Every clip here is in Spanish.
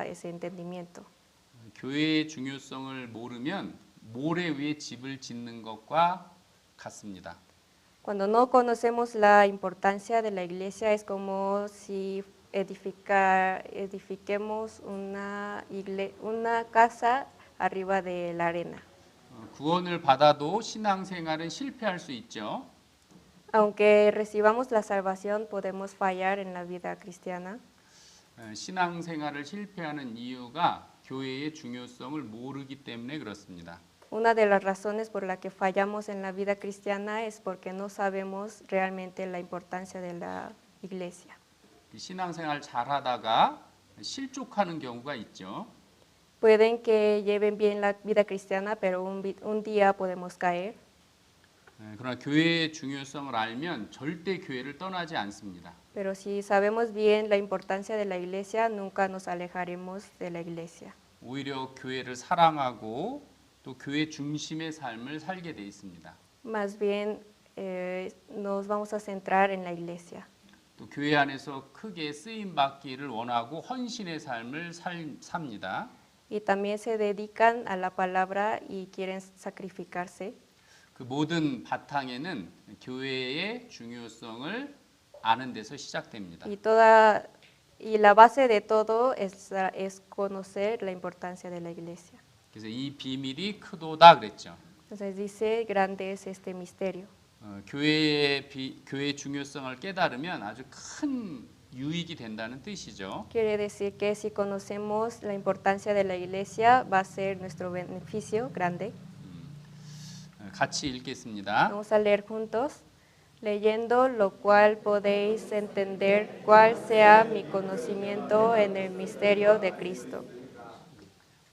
ese entendimiento. 교회의 중요성을 모르면 모래 위에 집을 짓는 것과 같습니다. Cuando no conocemos la importancia de la iglesia es como si edifiquemos una casa arriba de la arena. 구원을 받아도 신앙생활은 실패할 수 있죠. Aunque recibamos la salvación, podemos fallar en la vida cristiana. 신앙생활을 실패하는 이유가 교회의 중요성을 모르기 때문에 그렇습니다. Una de las razones por la que fallamos en la vida cristiana es porque no sabemos realmente la importancia de la iglesia. 신앙생활 잘하다가 실족하는 경우가 있죠. Pueden que lleven bien la vida cristiana, pero un día podemos caer. 그러나 교회의 중요성을 알면 절대 교회를 떠나지 않습니다. Pero si sabemos bien la importancia de la iglesia, nunca nos alejaremos de la iglesia. 오히려 교회를 사랑하고 또 교회 중심의 삶을 살게 돼 있습니다. Más bien nos vamos a centrar en la iglesia. 또 교회 안에서 크게 쓰임 받기를 원하고 헌신의 삶을 삽니다. Y también se dedican a la palabra y quieren sacrificarse. 그 모든 바탕에는 교회의 중요성을 아는 데서 시작됩니다. Y la base de todo es conocer la importancia de la iglesia. 그래서 이 비밀이 크도다 그랬죠. Entonces dice, grande es este misterio. 교회의 중요성을 깨달으면 아주 큰 유익이 된다는 뜻이죠. Quiere decir que si conocemos la importancia de la iglesia, va a ser nuestro beneficio grande. 같이 읽겠습니다. Vamos a leer juntos. Leyendo lo cual podéis entender cuál sea mi conocimiento en el misterio de Cristo.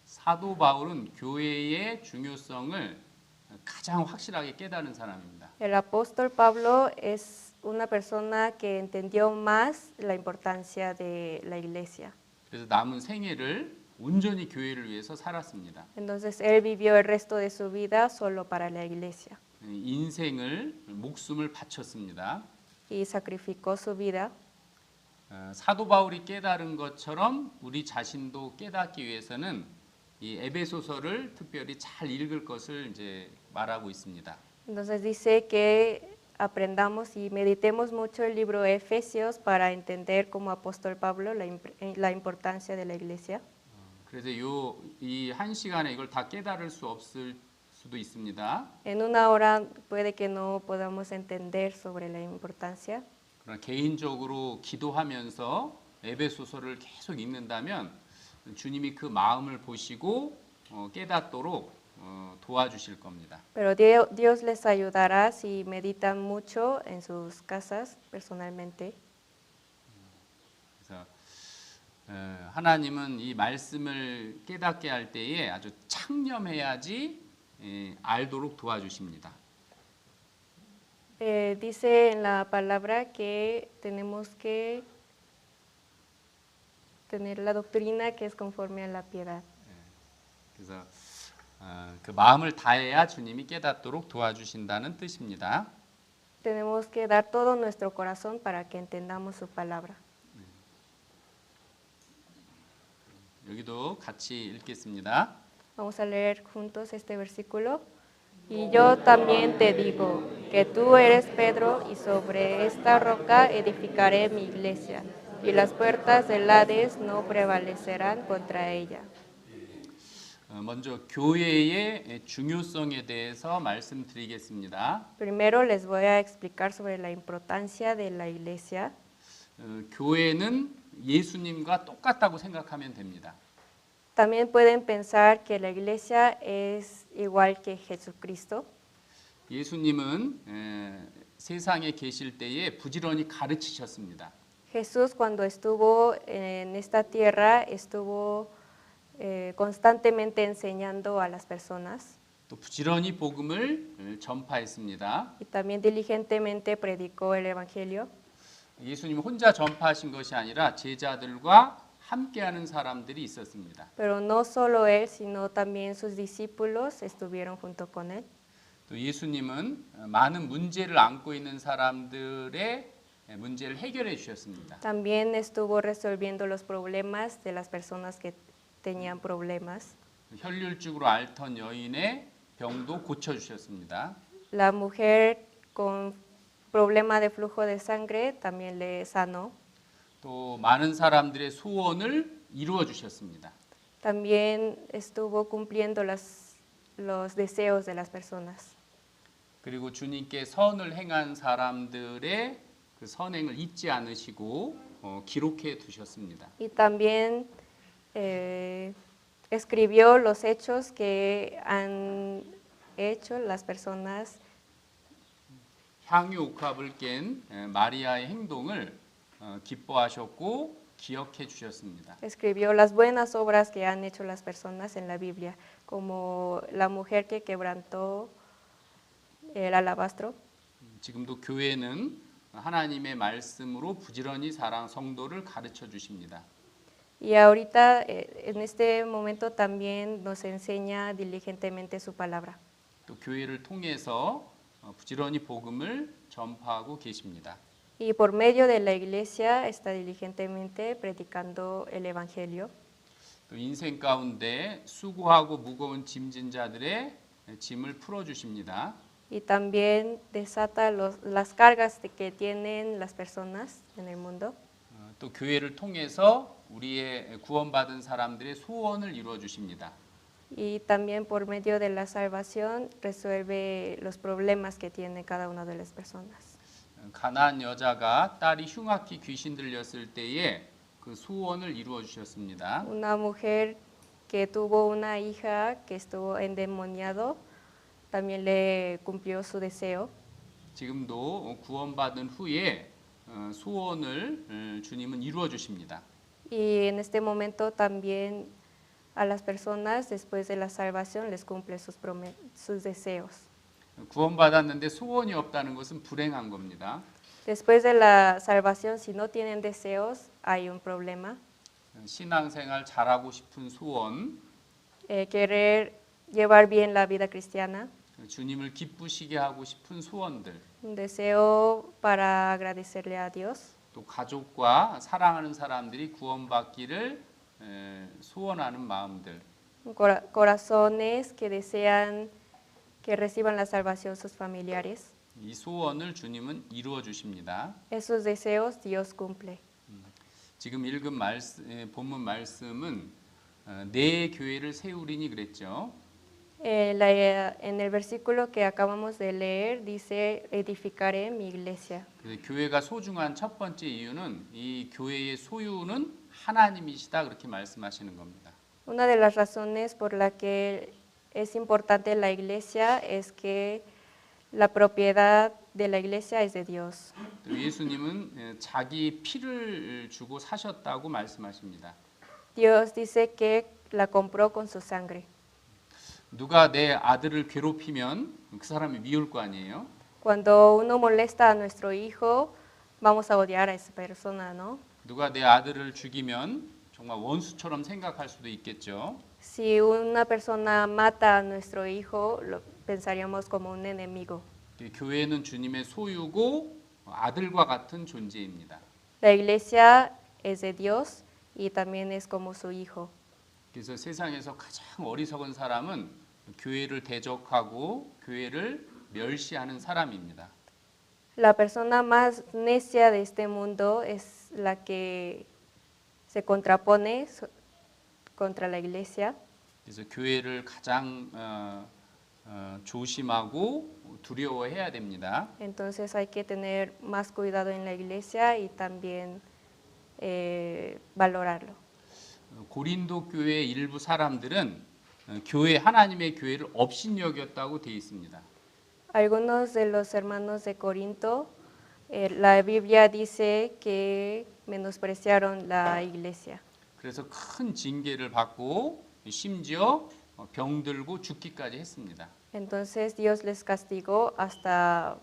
사도 바울은 교회의 중요성을 가장 확실하게 깨달은 사람입니다. El apóstol Pablo es una persona que entendió más la importancia de la iglesia. 그래서 남은 생애를 온전히 교회를 위해서 살았습니다. Entonces él vivió el resto de su vida solo para la iglesia. 인생을 목숨을 바쳤습니다. Y sacrificó su vida. 사도 바울이 깨달은 것처럼 우리 자신도 깨닫기 위해서는 이 에베소서를 특별히 잘 읽을 것을 이제 말하고 있습니다. Entonces dice que aprendamos y meditemos mucho el libro de Efesios para entender como apóstol Pablo la importancia de la iglesia. 그래서 이 한 시간에 이걸 다 깨달을 수 없을 수도 있습니다. En una hora puede que no podamos entender sobre la importancia. 그러나 개인적으로 기도하면서 에베소서를 계속 읽는다면 주님이 그 마음을 보시고 깨닫도록 도와주실 겁니다. Pero Dios les ayudará si meditan mucho en sus casas personalmente. 그래서 하나님은 이 말씀을 깨닫게 할 때에 아주 창념해야지 알도록 도와주십니다. Dice en la palabra que tenemos que tener la doctrina que es conforme a la piedad. 그래서 그 마음을 다해야 주님이 깨닫도록 도와주신다는 뜻입니다. Tenemos que dar todo nuestro corazón para que entendamos su palabra. 여기도 같이 읽겠습니다. Vamos a leer juntos este versículo. Y yo también te digo que tú eres Pedro y sobre esta roca edificaré mi iglesia y las puertas del Hades no prevalecerán contra ella. 먼저 교회의 중요성에 대해서 말씀드리겠습니다. Primero les voy a explicar sobre la importancia de la iglesia. 교회는 예수님과 똑같다고 생각하면 됩니다. También pueden pensar que la iglesia es igual que Jesucristo. 예수님은 세상에 계실 때에 부지런히 가르치셨습니다. Jesús cuando estuvo en esta tierra estuvo constantemente enseñando a las personas. 또 부지런히 복음을 전파했습니다. Y también diligentemente predicó el evangelio. 예수님 혼자 전파하신 것이 아니라 제자들과 함께하는 사람들이 있었습니다. Pero no solo él, sino también sus discípulos estuvieron junto con él. 또 예수님은 많은 문제를 안고 있는 사람들의 문제를 해결해 주셨습니다. También estuvo resolviendo los problemas de las personas que tenían problemas. 혈류증으로 앓던 여인의 병도 고쳐 주셨습니다. La mujer con problema de flujo de sangre también le sanó. 또 많은 사람들의 소원을 이루어 주셨습니다. También estuvo cumpliendo los deseos de las personas. 그리고 주님께 선을 행한 사람들의 그 선행을 잊지 않으시고 기록해 두셨습니다. Y también escribió los hechos que han hecho las personas. 향유 옥합을 깬 마리아의 행동을 기뻐하셨고 기억해 주셨습니다. Escribió las buenas obras que han hecho las personas en la Biblia, como la mujer que quebrantó el alabastro. 지금도 교회는 하나님의 말씀으로 부지런히 성도를 가르쳐 주십니다. Y ahorita, en este momento, también nos enseña diligentemente su palabra. 또 교회를 통해서 부지런히 복음을 전파하고 계십니다. Y por medio de la iglesia está diligentemente predicando el evangelio. 또 인생 가운데 수고하고 무거운 짐진 자들의 짐을 풀어 주십니다. Y también desata las cargas que tienen las personas en el mundo. 또 교회를 통해서 우리의 구원받은 사람들의 소원을 이루어 주십니다. Y también por medio de la salvación resuelve los problemas que tiene cada una de las personas. 가나안 여자가 딸이 흉악히 귀신 들렸을 때에 그 소원을 이루어 주셨습니다. Una mujer que tuvo una hija que estuvo endemoniado también le cumplió su deseo. 지금도 구원받은 후에 소원을 주님은 이루어 주십니다. Y en este momento también a las personas después de la salvación les cumple sus deseos. 구원받았는데 소원이 없다는 것은 불행한 겁니다. Después de la salvación, si no tienen deseos, hay un problema. 신앙생활 잘하고 싶은 소원, Querer llevar bien la vida cristiana, 주님을 기쁘시게 하고 싶은 소원들, un deseo para agradecerle a Dios. 또 가족과 사랑하는 사람들이 구원받기를 소원하는 마음들, Corazones que desean que reciban la salvación sus familiares. 이 소원을 주님은 이루어 주십니다. Esos deseos Dios cumple. 지금 읽은 본문 말씀은 내 교회를 세우리니 그랬죠. En el versículo que acabamos de leer dice, edificaré mi iglesia. 교회가 소중한 첫 번째 이유는 이 교회의 소유는 하나님이시다 그렇게 말씀하시는 겁니다. Una de las razones por la que es importante la iglesia es que la propiedad de la iglesia es de Dios. 또 예수님은 자기 피를 주고 사셨다고 말씀하십니다. Dios dice que la compró con su sangre. 누가 내 아들을 괴롭히면 그 사람이 미울 거 아니에요? Cuando uno molesta a nuestro hijo, vamos a odiar a esa persona, ¿no? 누가 내 아들을 죽이면 정말 원수처럼 생각할 수도 있겠죠. Si una persona mata a nuestro hijo, lo pensaríamos como un enemigo. 교회는 주님의 소유고 아들과 같은 존재입니다. La iglesia es de Dios y también es como su hijo. 그래서 세상에서 가장 어리석은 사람은 교회를 대적하고 교회를 멸시하는 사람입니다. La persona más necia de este mundo es la que se contrapone contra la iglesia. 그래서 교회를 가장 조심하고 두려워해야 됩니다. Entonces hay que tener más cuidado en la iglesia y también valorarlo. 고린도 교회 일부 사람들은 하나님의 교회를 업신여겼다고 되어 있습니다. Algunos de los hermanos de Corinto, la Biblia dice que menospreciaron la iglesia. 그래서 큰 징계를 받고 심지어 병들고 죽기까지 했습니다. Entonces Dios les castigó hasta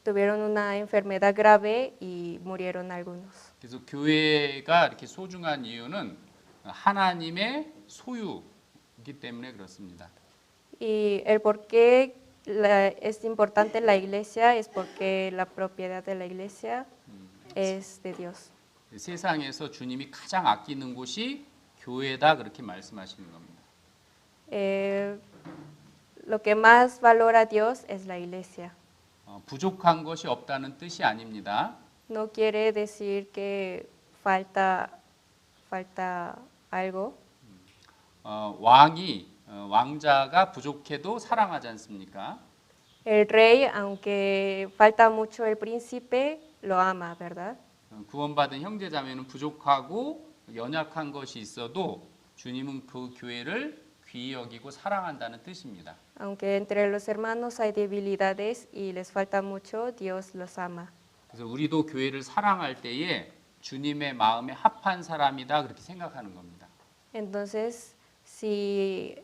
tuvieron una enfermedad grave y murieron algunos. 그래서 교회가 이렇게 소중한 이유는 하나님의 소유이기 때문에 그렇습니다. Y el por qué es importante la iglesia es porque la propiedad de la iglesia es de Dios. 세상에서 주님이 가장 아끼는 곳이 교회다 그렇게 말씀하시는 겁니다. Eh, lo que más valora Dios es la iglesia. 부족한 것이 없다는 뜻이 아닙니다. No quiere decir que falta algo. 왕자가 부족해도 사랑하지 않습니까? El rey, aunque falta mucho el príncipe, lo ama, ¿verdad? 구원받은 형제자매는 부족하고 연약한 것이 있어도 주님은 그 교회를 귀히 여기고 사랑한다는 뜻입니다. Aunque entre los hermanos hay debilidades y les falta mucho, Dios los ama. 그래서 우리도 교회를 사랑할 때에 주님의 마음에 합한 사람이다 그렇게 생각하는 겁니다. Entonces, si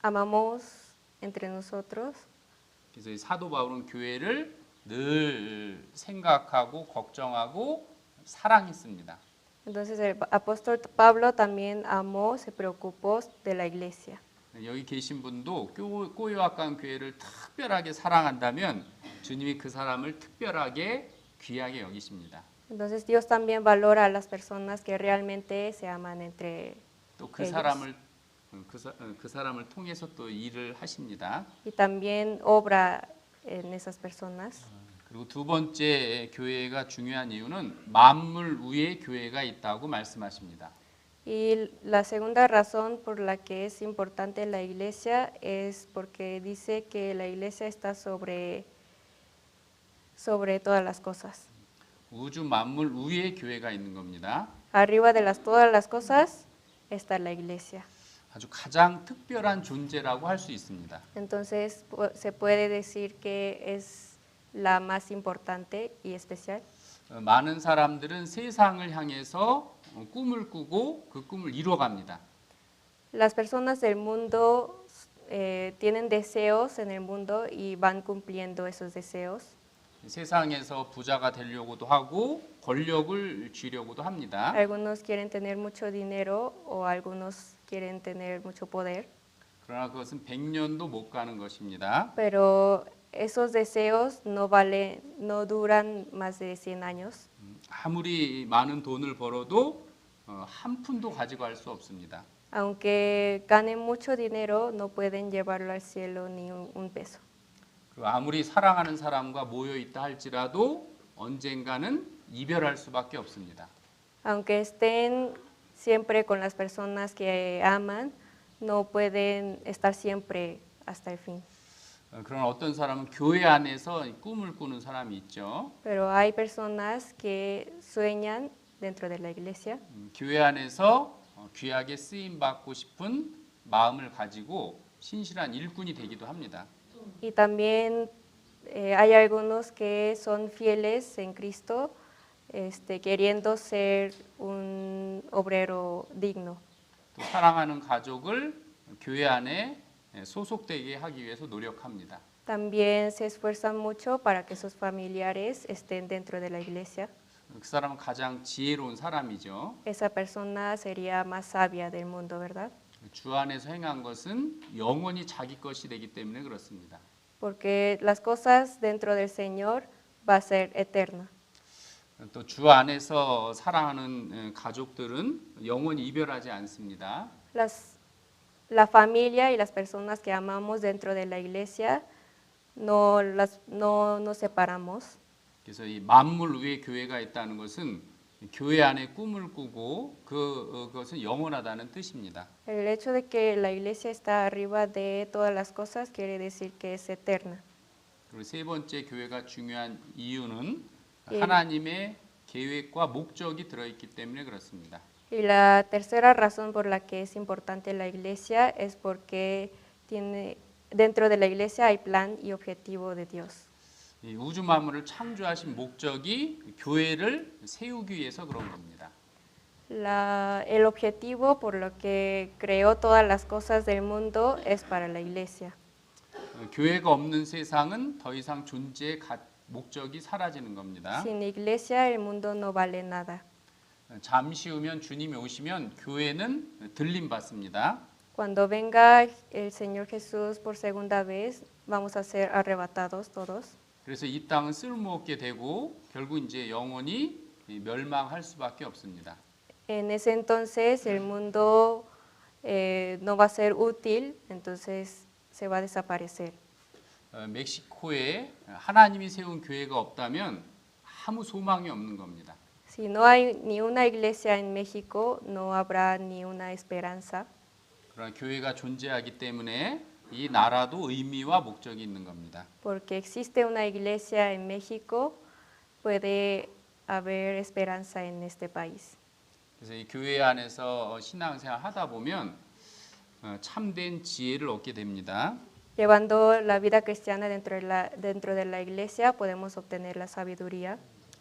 amamos entre nosotros, 그래서 이 사도 바울은 교회를 늘 생각하고 걱정하고 사랑했습니다. entonces el apóstol Pablo también amó, se preocupó de la iglesia. 여기 계신 분도 꼬요악관 교회를 특별하게 사랑한다면 주님이 그 사람을 특별하게 귀하게 여기십니다. Entonces Dios también valora a las personas que realmente se aman entre 또 그 ellos. 사람을 통해서 또 일을 하십니다. Y también obra en esas personas. 그리고 두 번째 교회가 중요한 이유는 만물 위에 교회가 있다고 말씀하십니다. Y la segunda razón por la que es importante la iglesia es porque dice que la iglesia está sobre todas las cosas. 우주 만물 위에 교회가 있는 겁니다. Arriba de todas las cosas está la iglesia. 아주 가장 특별한 존재라고 할 수 있습니다. Entonces se puede decir que es la más importante y especial. 많은 사람들은 세상을 향해서 꿈을 꾸고 그 꿈을 이루어갑니다. Las personas del mundo tienen deseos en el mundo y van cumpliendo esos deseos. 세상에서 부자가 되려고도 하고 권력을 쥐려고도 합니다. Algunos quieren tener mucho dinero o algunos quieren tener mucho poder. 그러나 그것은 100년도 못 가는 것입니다. Pero esos deseos no duran más de 100 años. 아무리 많은 돈을 벌어도 한 푼도 가지고 갈 수 없습니다. Aunque ganen mucho dinero, no pueden llevarlo al cielo ni un peso. 그리고 아무리 사랑하는 사람과 모여 있다 할지라도 언젠가는 이별할 수밖에 없습니다. Aunque estén siempre con las personas que aman, no pueden estar siempre hasta el fin. 그런 어떤 사람은 교회 안에서 꿈을 꾸는 사람이 있죠. Pero hay personas que sueñan dentro de la iglesia. 교회 안에서 귀하게 쓰임 받고 싶은 마음을 가지고 신실한 일꾼이 되기도 합니다. Y también hay algunos que son fieles en Cristo, queriendo ser un obrero digno. 또 사랑하는 가족을 교회 안에 소속되게 하기 위해서 노력합니다. También se esfuerzan mucho para que sus familiares estén dentro de la iglesia. 그 사람은 가장 지혜로운 사람이죠. Esa persona sería más sabia del mundo, ¿verdad? 주 안에서 행한 것은 영원히 자기 것이 되기 때문에 그렇습니다. Porque las cosas dentro del Señor va a ser eterna. 또 주 안에서 사랑하는 가족들은 영원히 이별하지 않습니다. La familia y las personas que amamos dentro de la iglesia no nos separamos. 그래서 이 만물 위에 교회가 있다는 것은 교회 안에 꿈을 꾸고 그것은 영원하다는 뜻입니다. El hecho de que la iglesia está arriba de todas las cosas quiere decir que es eterna. 그리고 세 번째 교회가 중요한 이유는 예. 하나님의 계획과 목적이 들어있기 때문에 그렇습니다. Y la tercera razón por la que es importante la iglesia es porque dentro de la iglesia hay plan y objetivo de Dios. 이 우주 만물을 창조하신 목적이 교회를 세우기 위해서 그런 겁니다. El objetivo por lo que creó todas las cosas del mundo es para la iglesia. 교회가 없는 세상은 더 이상 존재의 목적이 사라지는 겁니다. Sin iglesia el mundo no vale nada. 잠시 후면 주님이 오시면 교회는 들림 받습니다. Cuando venga el Señor Jesús por segunda vez, vamos a ser arrebatados todos. 그래서 이 땅은 쓸모없게 되고 결국 이제 영원히 멸망할 수밖에 없습니다. En ese entonces el mundo no va a ser útil, entonces se va a desaparecer. 멕시코에 하나님이 세운 교회가 없다면 아무 소망이 없는 겁니다. Si no hay ni una iglesia en México, no habrá ni una esperanza. 그러나 교회가 존재하기 때문에 이 나라도 의미와 목적이 있는 겁니다. Porque existe una iglesia en México, puede haber esperanza en este país. 그래서 이 교회 안에서 신앙생활 하다 보면 참된 지혜를 얻게 됩니다. Llevando la vida cristiana dentro de la iglesia, podemos obtener la sabiduría.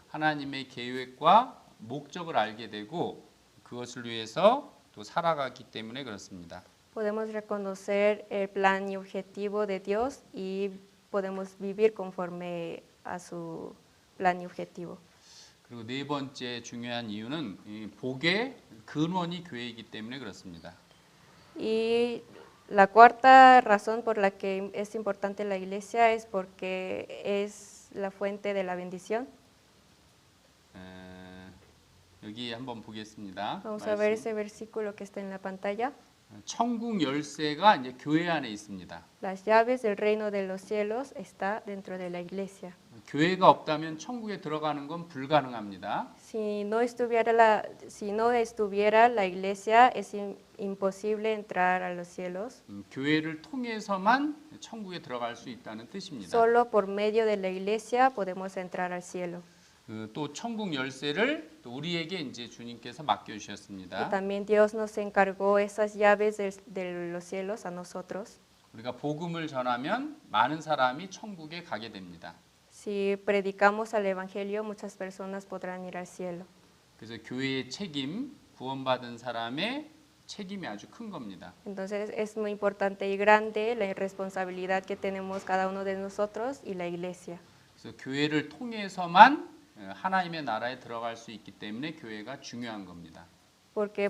하나님의 계획과 목적을 알게 되고 그것을 위해서 또 살아가기 때문에 그렇습니다. Podemos reconocer el plan y objetivo de Dios y podemos vivir conforme a su plan y objetivo. 그리고 네 번째 중요한 이유는 이 복의 근원이 교회이기 때문에 그렇습니다. Y la cuarta razón por la que es importante la iglesia es porque es la fuente de la bendición. 여기 한번 보겠습니다. Vamos a ver ese versículo que está en la pantalla. 천국 열쇠가 이제 교회 안에 있습니다. Las llaves del reino de los cielos está dentro de la iglesia. 교회가 없다면 천국에 들어가는 건 불가능합니다. Si no estuviera la iglesia, es imposible entrar a los cielos. 교회를 통해서만 천국에 들어갈 수 있다는 뜻입니다. Solo por medio de la iglesia podemos entrar al cielo. 또 천국 열쇠를 또 우리에게 이제 주님께서 맡겨 Y 주셨습니다. también Dios nos encargó esas llaves de los cielos a nosotros. 우리가 복음을 전하면 많은 사람이 천국에 가게 됩니다. Si predicamos al evangelio, muchas personas podrán ir al cielo. 그래서 교회의 책임, 구원받은 사람의 책임이 아주 큰 겁니다. Entonces es muy importante y grande la responsabilidad que tenemos cada uno de nosotros y la iglesia. 그래서 교회를 통해서만 하나님의 나라에 들어갈 수 있기 때문에 교회가 중요한 겁니다. Porque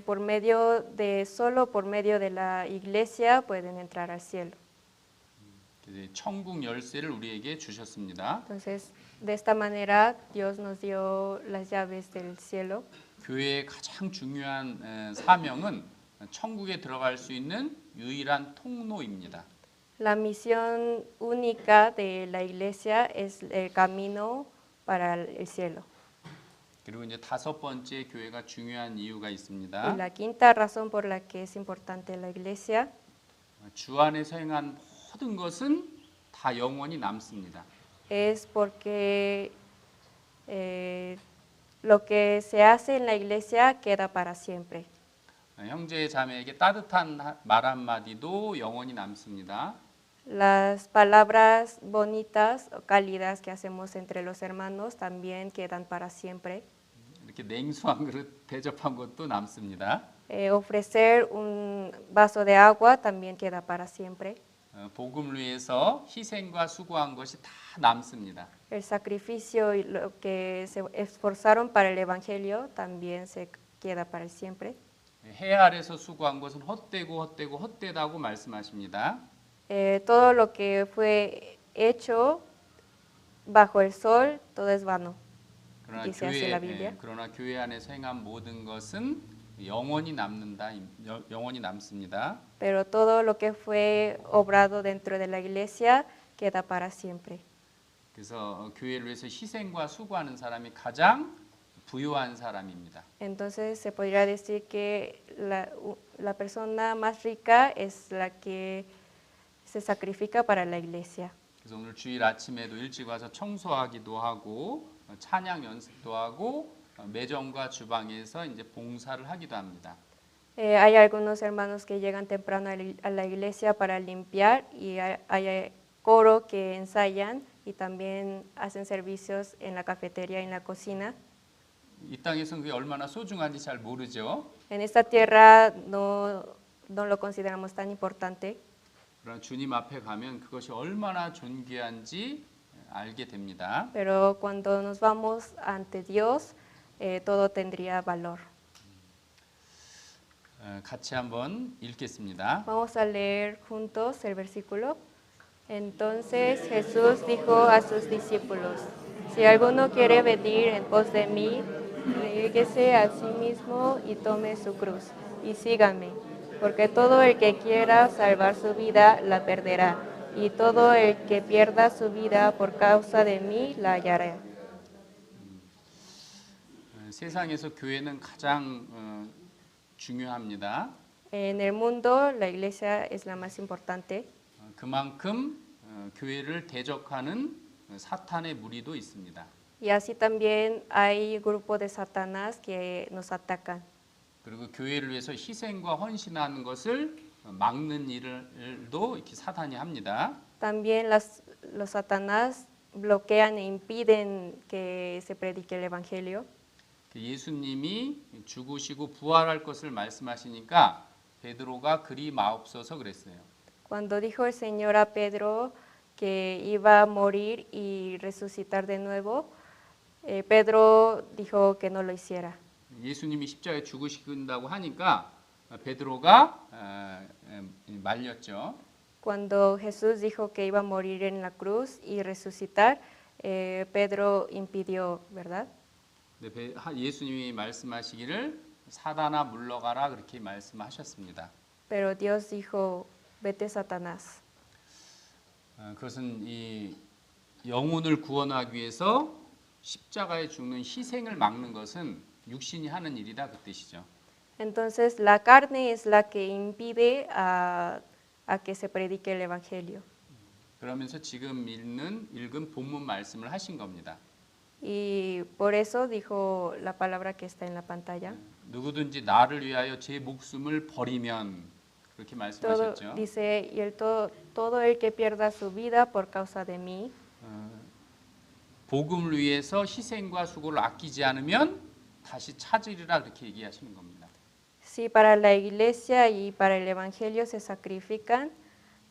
solo por medio de la iglesia pueden entrar al cielo. 그래서 천국 열쇠를 우리에게 주셨습니다. Entonces, de esta manera Dios nos dio las llaves del cielo. 교회의 가장 중요한 사명은 천국에 들어갈 수 있는 유일한 통로입니다. La misión única de la iglesia es el camino para el cielo. 그리고 이제 다섯 번째 교회가 중요한 이유가 Y 있습니다. la quinta razón por la que es importante la iglesia 주 안에서 행한 모든 것은 다 영원히 남습니다. es porque lo que se hace en la iglesia queda para siempre. 형제 자매에게 따뜻한 말 한마디도 영원히 남습니다. Las palabras bonitas o cálidas que hacemos entre los hermanos también quedan para siempre. 이렇게 냉수한 그릇 대접한 것도 남습니다. Ofrecer un vaso de agua también queda para siempre. 복음을 위해서 희생과 수고한 것이 다 남습니다. El sacrificio y lo que se esforzaron para el evangelio también se queda para siempre. 해 아래서 수고한 것은 헛되다고 말씀하십니다. Todo lo que fue hecho bajo el sol, todo es vano. dice así la Biblia. 그러나 교회 안에서 행한 모든 것은 영원히 남습니다. Pero todo lo que fue obrado dentro de la iglesia queda para siempre. 그래서 교회를 위해서 희생과 수고하는 사람이 가장 부유한 사람입니다. Entonces se podría decir que la persona más rica es la que se sacrifica para la iglesia. 그래서 오늘 주일 아침에도 일찍 와서 청소하기도 하고 찬양 연습도 하고 매점과 주방에서 이제 봉사를 하기도 합니다. Hay algunos hermanos que llegan temprano a la iglesia para limpiar y hay coro que ensayan y también hacen servicios en la cafetería y en la cocina. 이 땅에서는 그게 얼마나 소중한지 잘 모르죠. En esta tierra no lo consideramos tan importante. 그러나 주님 앞에 가면 그것이 얼마나 존귀한지 알게 됩니다. Pero cuando nos vamos ante Dios, todo tendría valor. 같이 한번 읽겠습니다. Vamos a leer juntos el versículo. Entonces Jesús dijo a sus discípulos, si alguno quiere venir en pos de mí, niéguese a sí mismo y tome su cruz y sígame, porque todo el que quiera salvar su vida la perderá, y todo el que pierda su vida por causa de mí la hallará. 세상에서 교회는 가장 중요합니다. En el mundo la iglesia es la más importante. 그만큼 교회를 대적하는 사탄의 무리도 있습니다. Y así también hay grupo de Satanás que nos atacan. 그리고 교회를 위해서 희생과 헌신하는 것을 막는 일도 이렇게 사탄이 합니다. También los Satanás bloquean e impiden que se predique el evangelio. 예수님이 죽으시고 부활할 것을 말씀하시니까 베드로가 그리 마옵소서 그랬어요. Cuando dijo el Señor a Pedro que iba a morir y resucitar de nuevo, Pedro dijo que no lo hiciera. 예수님이 십자가에 죽으신다고 하니까 베드로가 말렸죠. Cuando Jesús dijo que iba a morir en la cruz y resucitar, Pedro impidió, ¿verdad? 예수님이 말씀하시기를 사단아 물러가라 그렇게 말씀하셨습니다. Pero Dios dijo, vete Satanás. 그것은 이 영혼을 구원하기 위해서 십자가에 죽는 희생을 막는 것은 육신이 하는 일이다 그 뜻이죠. Entonces la carne es la que impide a que se predique el evangelio. 그러면서 지금 읽은 본문 말씀을 하신 겁니다. Y por eso dijo la palabra que está en la pantalla. 누구든지 나를 위하여 제 목숨을 버리면 그렇게 말씀하셨죠. Dice, y todo el que pierda su vida por causa de mí. 복음을 위해서 희생과 수고를 아끼지 않으면 다시 찾으리라 그렇게 얘기하시는 겁니다. Si para la iglesia y para el evangelio se sacrifican,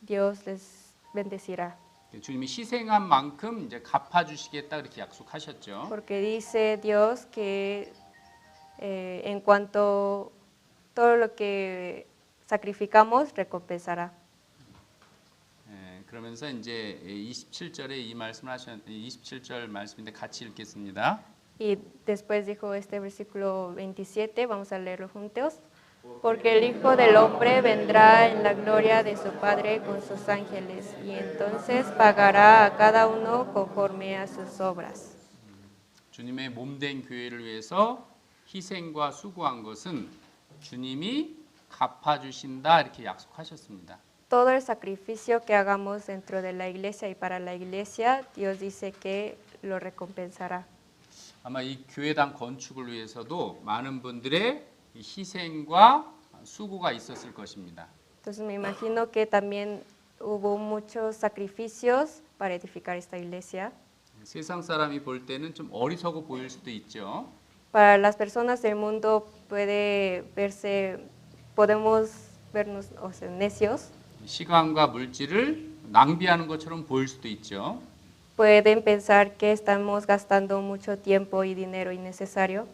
Dios les bendecirá. 주님이 희생한 만큼 이제 갚아주시겠다 그렇게 약속하셨죠. Porque dice Dios que en cuanto todo lo que sacrificamos recompensará. 그러면서 이제 27절에 이 말씀을 27절 말씀인데 같이 읽겠습니다. Y después dijo este versículo 27, vamos a leerlo juntos. Porque el Hijo del Hombre vendrá en la gloria de su Padre con sus ángeles, y entonces pagará a cada uno conforme a sus obras. 주님의 몸된 교회를 위해서 희생과 수고한 것은 주님이 갚아주신다 이렇게 약속하셨습니다. Todo el sacrificio que hagamos dentro de la iglesia y para la iglesia, Dios dice que lo recompensará. 아마 이 교회당 건축을 위해서도 많은 분들의 희생과 수고가 있었을 것입니다. Entonces me imagino que también hubo muchos sacrificios para edificar esta iglesia. 세상 사람이 볼 때는 좀 어리석어 보일 수도 있죠. Para las personas del mundo podemos vernos necios. 시간과 물질을 낭비하는 것처럼 보일 수도 있죠. Pueden pensar que estamos gastando mucho tiempo y dinero innecesario.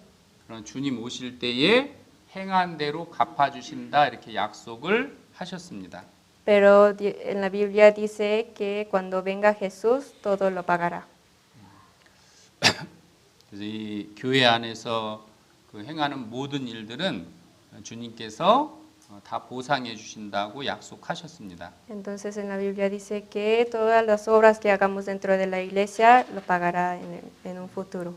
그런 주님 오실 때에 행한 대로 갚아주신다 이렇게 약속을 하셨습니다. Pero en la Biblia dice que cuando venga Jesús todo lo pagará. 그래서 이 교회 안에서 그 행하는 모든 일들은 주님께서 다 보상해 주신다고 약속하셨습니다. Entonces en la Biblia dice que todas las obras que hagamos dentro de la iglesia lo pagará en un futuro.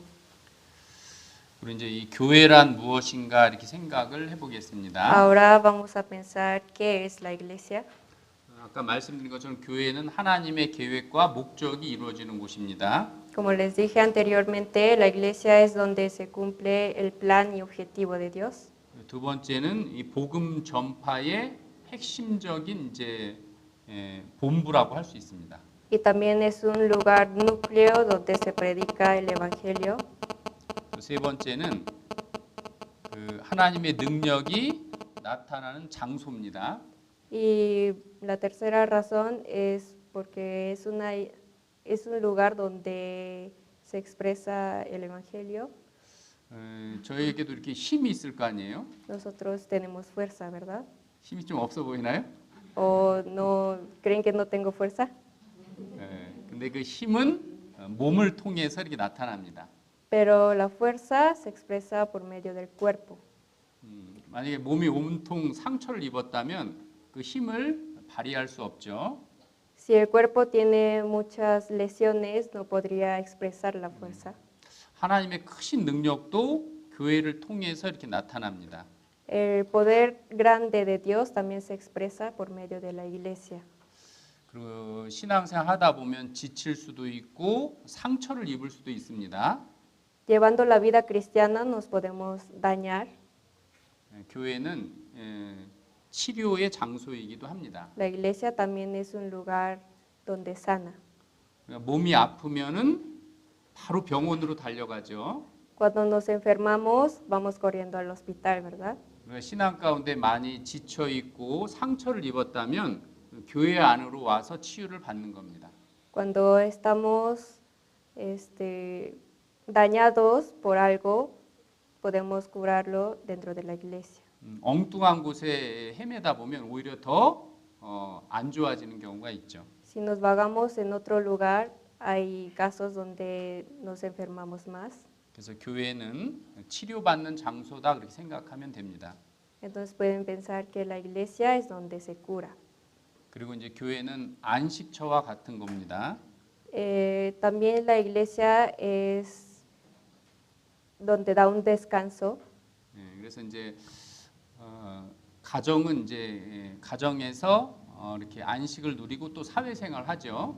우리 이제 이 교회란 무엇인가 이렇게 생각을 해보겠습니다. Ahora vamos a pensar qué es la iglesia. 아까 말씀드린 것처럼 교회는 하나님의 계획과 목적이 이루어지는 곳입니다. Como les dije anteriormente, la iglesia es donde se cumple el plan y objetivo de Dios. 두 번째는 이 복음 전파의 핵심적인 이제 본부라고 할 수 있습니다. Y también es un lugar núcleo donde se predica el evangelio. 세 번째는 그 하나님의 능력이 나타나는 장소입니다. Y la tercera razón es porque es un lugar donde se expresa el evangelio. 저희에게도 이렇게 힘이 있을 거 아니에요? Nosotros tenemos fuerza, ¿verdad? 힘이 좀 없어 보이나요? ¿O no creen que no tengo fuerza? 근데 그 힘은 몸을 통해서 이렇게 나타납니다. pero la fuerza se expresa por medio del cuerpo. 만약에 몸이 온통 상처를 입었다면 그 힘을 발휘할 수 없죠. Si el cuerpo tiene muchas lesiones, no podría expresar la fuerza. 하나님의 크신 능력도 교회를 통해서 이렇게 나타납니다. El poder grande de Dios también se expresa por medio de la iglesia. 그리고 신앙생활 하다 보면 지칠 수도 있고 상처를 입을 수도 있습니다. Llevando la vida cristiana nos podemos dañar. 교회는 치료의 장소이기도 합니다. La iglesia también es un lugar donde sana. 몸이 아프면은 바로 병원으로 달려가죠. Cuando nos enfermamos, vamos corriendo al hospital, ¿verdad? 신앙 가운데 많이 지쳐 있고 상처를 입었다면 교회 안으로 와서 치유를 받는 겁니다. Cuando estamos dañados por algo, podemos curarlo dentro de la iglesia. 엉뚱한 곳에 헤매다 보면 오히려 더 안 좋아지는 경우가 있죠. Si nos vagamos en otro lugar, hay casos donde nos enfermamos más. 그래서 교회는 치료받는 장소다 그렇게 생각하면 됩니다. Entonces pueden pensar que la iglesia es donde se cura. 그리고 이제 교회는 안식처와 같은 겁니다. También la iglesia es donde da un descanso. 그래서 이제 가정은 이제 가정에서 이렇게 안식을 누리고 또 사회생활 하죠.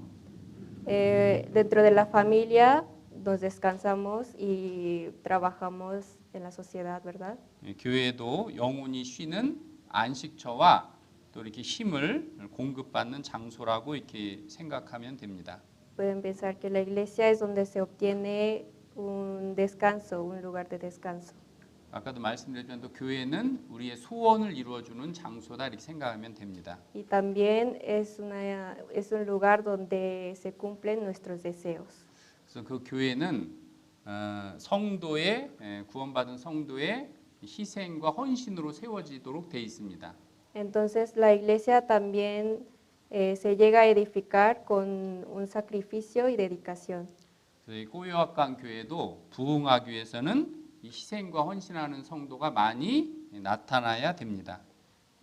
Dentro de la familia nos descansamos y trabajamos en la sociedad, ¿verdad? 교회도 영혼이 쉬는 안식처와 또 이렇게 힘을 공급받는 장소라고 이렇게 생각하면 됩니다. Pueden pensar que la iglesia es donde se obtiene un descanso, un lugar de descanso. 아까도 말씀드렸지만 또 교회는 우리의 소원을 이루어주는 장소다 이렇게 생각하면 됩니다. Y también es un lugar donde se cumplen nuestros deseos. 그래서 그 교회는 성도의 구원받은 성도의 희생과 헌신으로 세워지도록 돼 있습니다. Entonces la iglesia también se llega a edificar con un sacrificio y dedicación. 그래서 이 꼬요악강 교회도 부흥하기 위해서는 이 희생과 헌신하는 성도가 많이 나타나야 됩니다.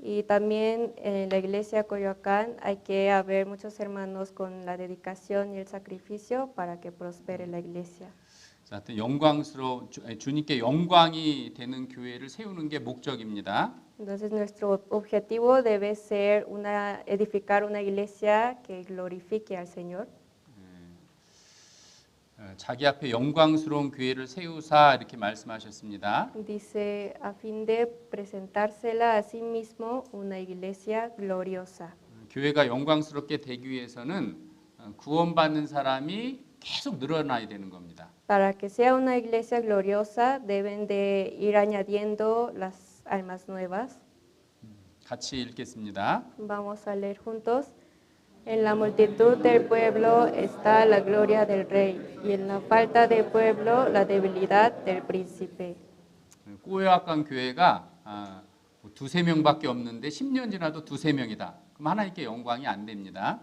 Y también en la iglesia Coyoacán hay que haber muchos hermanos con la dedicación y el sacrificio para que prospere la iglesia. 하여튼 주님께 영광이 되는 교회를 세우는 게 목적입니다. Entonces nuestro objetivo debe ser edificar una iglesia que glorifique al Señor. 자기 앞에 영광스러운 교회를 세우사 이렇게 말씀하셨습니다. Dice a fin de presentársela a sí mismo una iglesia gloriosa. 교회가 영광스럽게 되기 위해서는 구원받는 사람이 계속 늘어나야 되는 겁니다. Para que sea una iglesia gloriosa deben de ir añadiendo las almas nuevas. 같이 읽겠습니다. Vamos a leer juntos. En la multitud del pueblo está la gloria del rey, y en la falta de pueblo la debilidad del príncipe. 꼬요악강 교회가 두세 명밖에 없는데 10년 지나도 두세 명이다. 그럼 하나님께 영광이 안 됩니다.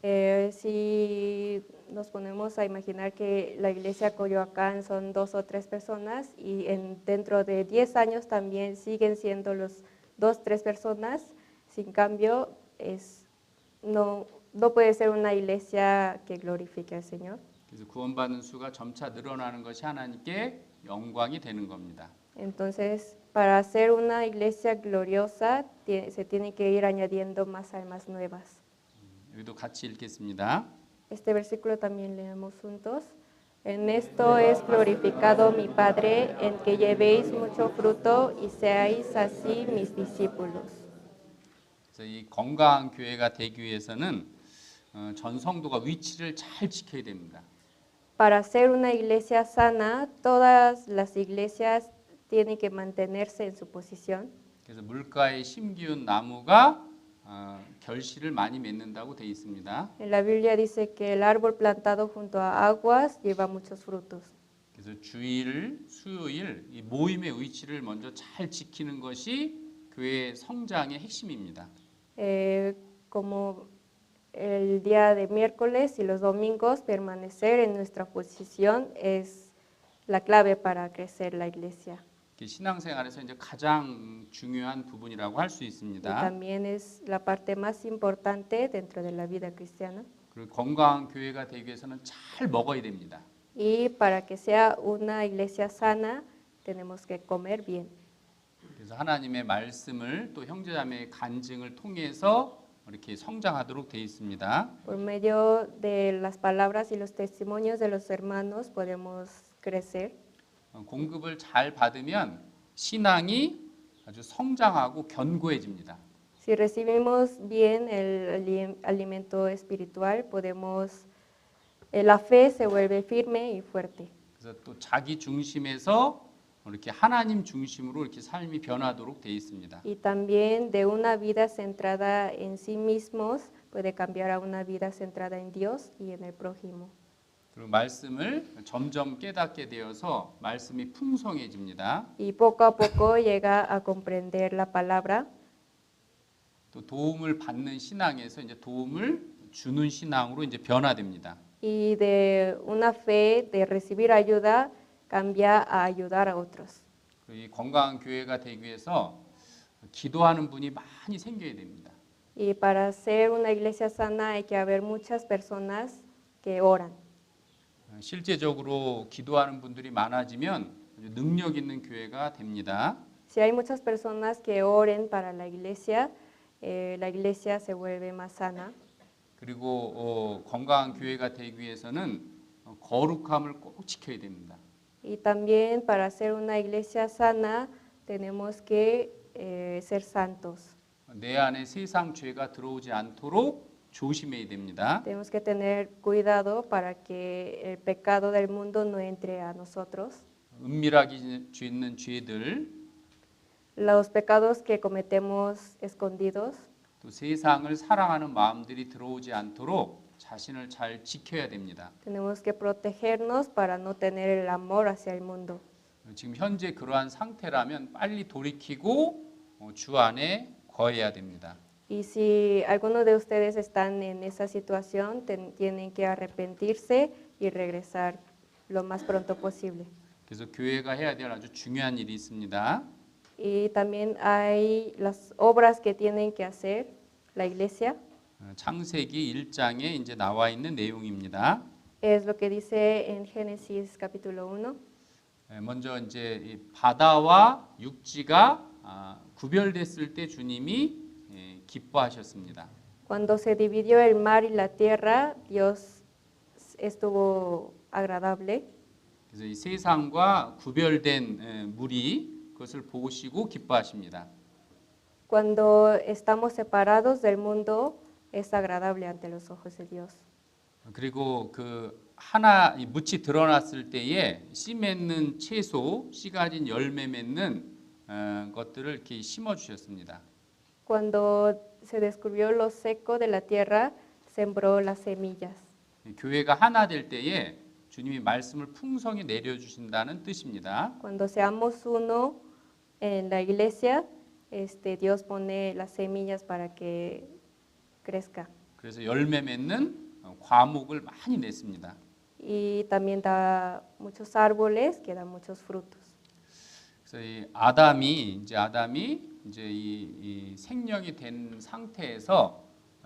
Si nos ponemos a imaginar que la iglesia Coyoacán son 2 o 3 personas y dentro de 10 años también siguen siendo los 2 o 3 personas, sin cambio no puede ser una iglesia que glorifique al Señor. 그래서 구원받는 수가 점차 늘어나는 것이 하나님께 영광이 되는 겁니다. Entonces, para ser una iglesia gloriosa se tiene que ir añadiendo más almas nuevas. 여기도 같이 읽겠습니다. Este versículo también leemos juntos. En esto es glorificado mi Padre, en que llevéis mucho fruto y seáis así mis discípulos. 그래서 이 건강한 교회가 되기 위해서는 전 성도가 위치를 잘 지켜야 됩니다. Para ser una iglesia sana, todas las iglesias tienen que mantenerse en su posición. 그래서 물가에 심기운 나무가 결실을 많이 맺는다고 돼 있습니다. En la Biblia dice que el árbol plantado junto a aguas lleva muchos frutos. 그래서 주일, 수요일 이 모임의 위치를 먼저 잘 지키는 것이 교회의 성장의 핵심입니다. Como el día de miércoles y los domingos permanecer en nuestra posición es la clave para crecer la iglesia. 신앙생활에서 이제 가장 중요한 부분이라고 할 수 Y 있습니다. también es la parte más importante dentro de la vida cristiana. 그리고 건강한 교회가 되기 위해서는 잘 먹어야 됩니다. Y para que sea una iglesia sana, tenemos que comer bien. 그래서 하나님의 말씀을 또 형제자매의 간증을 통해서 이렇게 성장하도록 되어 있습니다. Por medio de las palabras y los testimonios de los hermanos podemos crecer. 공급을 잘 받으면 신앙이 아주 성장하고 견고해집니다. Si recibimos bien el alimento espiritual, la fe se vuelve firme y fuerte. 그래서 또 자기 중심에서 이렇게 하나님 중심으로 이렇게 삶이 변하도록 되어 있습니다. Y también de una vida centrada en sí mismos puede cambiar a una vida centrada en Dios y en el prójimo. 그리고 말씀을 점점 깨닫게 되어서 말씀이 풍성해집니다. Y poco a poco llega a comprender la palabra. 또 도움을 받는 신앙에서 이제 도움을 주는 신앙으로 이제 변화됩니다. Y de una fe de recibir ayuda cambia a ayudar a otros. 이 건강한 교회가 되기 위해서 기도하는 분이 많이 생겨야 됩니다. Y para ser una iglesia sana hay que haber muchas personas que oran. 실제적으로 기도하는 분들이 많아지면 능력 있는 교회가 됩니다. Si hay muchas personas que oren para la iglesia se vuelve más sana. 그리고 건강한 교회가 되기 위해서는 거룩함을 꼭 지켜야 됩니다. Y también para ser una iglesia sana tenemos que ser santos. 내 안에 세상 죄가 들어오지 않도록 조심해야 됩니다. Tenemos que tener cuidado para que el pecado del mundo no entre a nosotros. 은밀하게 짓는 죄들, Los pecados que cometemos escondidos. 또 세상을 사랑하는 마음들이 들어오지 않도록 자신을 잘 지켜야 됩니다. Tenemos que protegernos para no tener el amor hacia el mundo. 지금 현재 그러한 상태라면 빨리 돌이키고 주 안에 거해야 됩니다. Y si algunos de ustedes están en esa situación, tienen que arrepentirse y regresar lo más pronto posible. 그래서 교회가 해야 될 아주 중요한 일이 있습니다. Y también hay las obras que tienen que hacer la iglesia. 창세기 1장에 이제 나와 있는 내용입니다. Es lo que dice en Génesis capítulo 1. 먼저 이제 이 바다와 육지가 구별됐을 때 주님이 기뻐하셨습니다. Cuando se dividió el mar y la tierra, Dios estuvo agradable. 그래서 이 세상과 구별된 물이 그것을 보시고 기뻐하십니다. Cuando estamos separados del mundo, es agradable ante los ojos de Dios. 그리고 그 하나 이 묻이 드러났을 때에 씨 맺는 채소, 씨 가진 열매 맺는 것들을 이렇게 심어 주셨습니다. Cuando se descubrió lo seco de la tierra, sembró las semillas. 교회가 하나 될 때에 주님이 말씀을 풍성히 내려 주신다는 뜻입니다. Cuando seamos uno en la iglesia, Dios pone las semillas para que crezca. 그래서 열매 맺는 과목을 많이 냈습니다. Y también da muchos árboles que dan muchos frutos. 그래서 이 아담이 이제 이 생명이 된 상태에서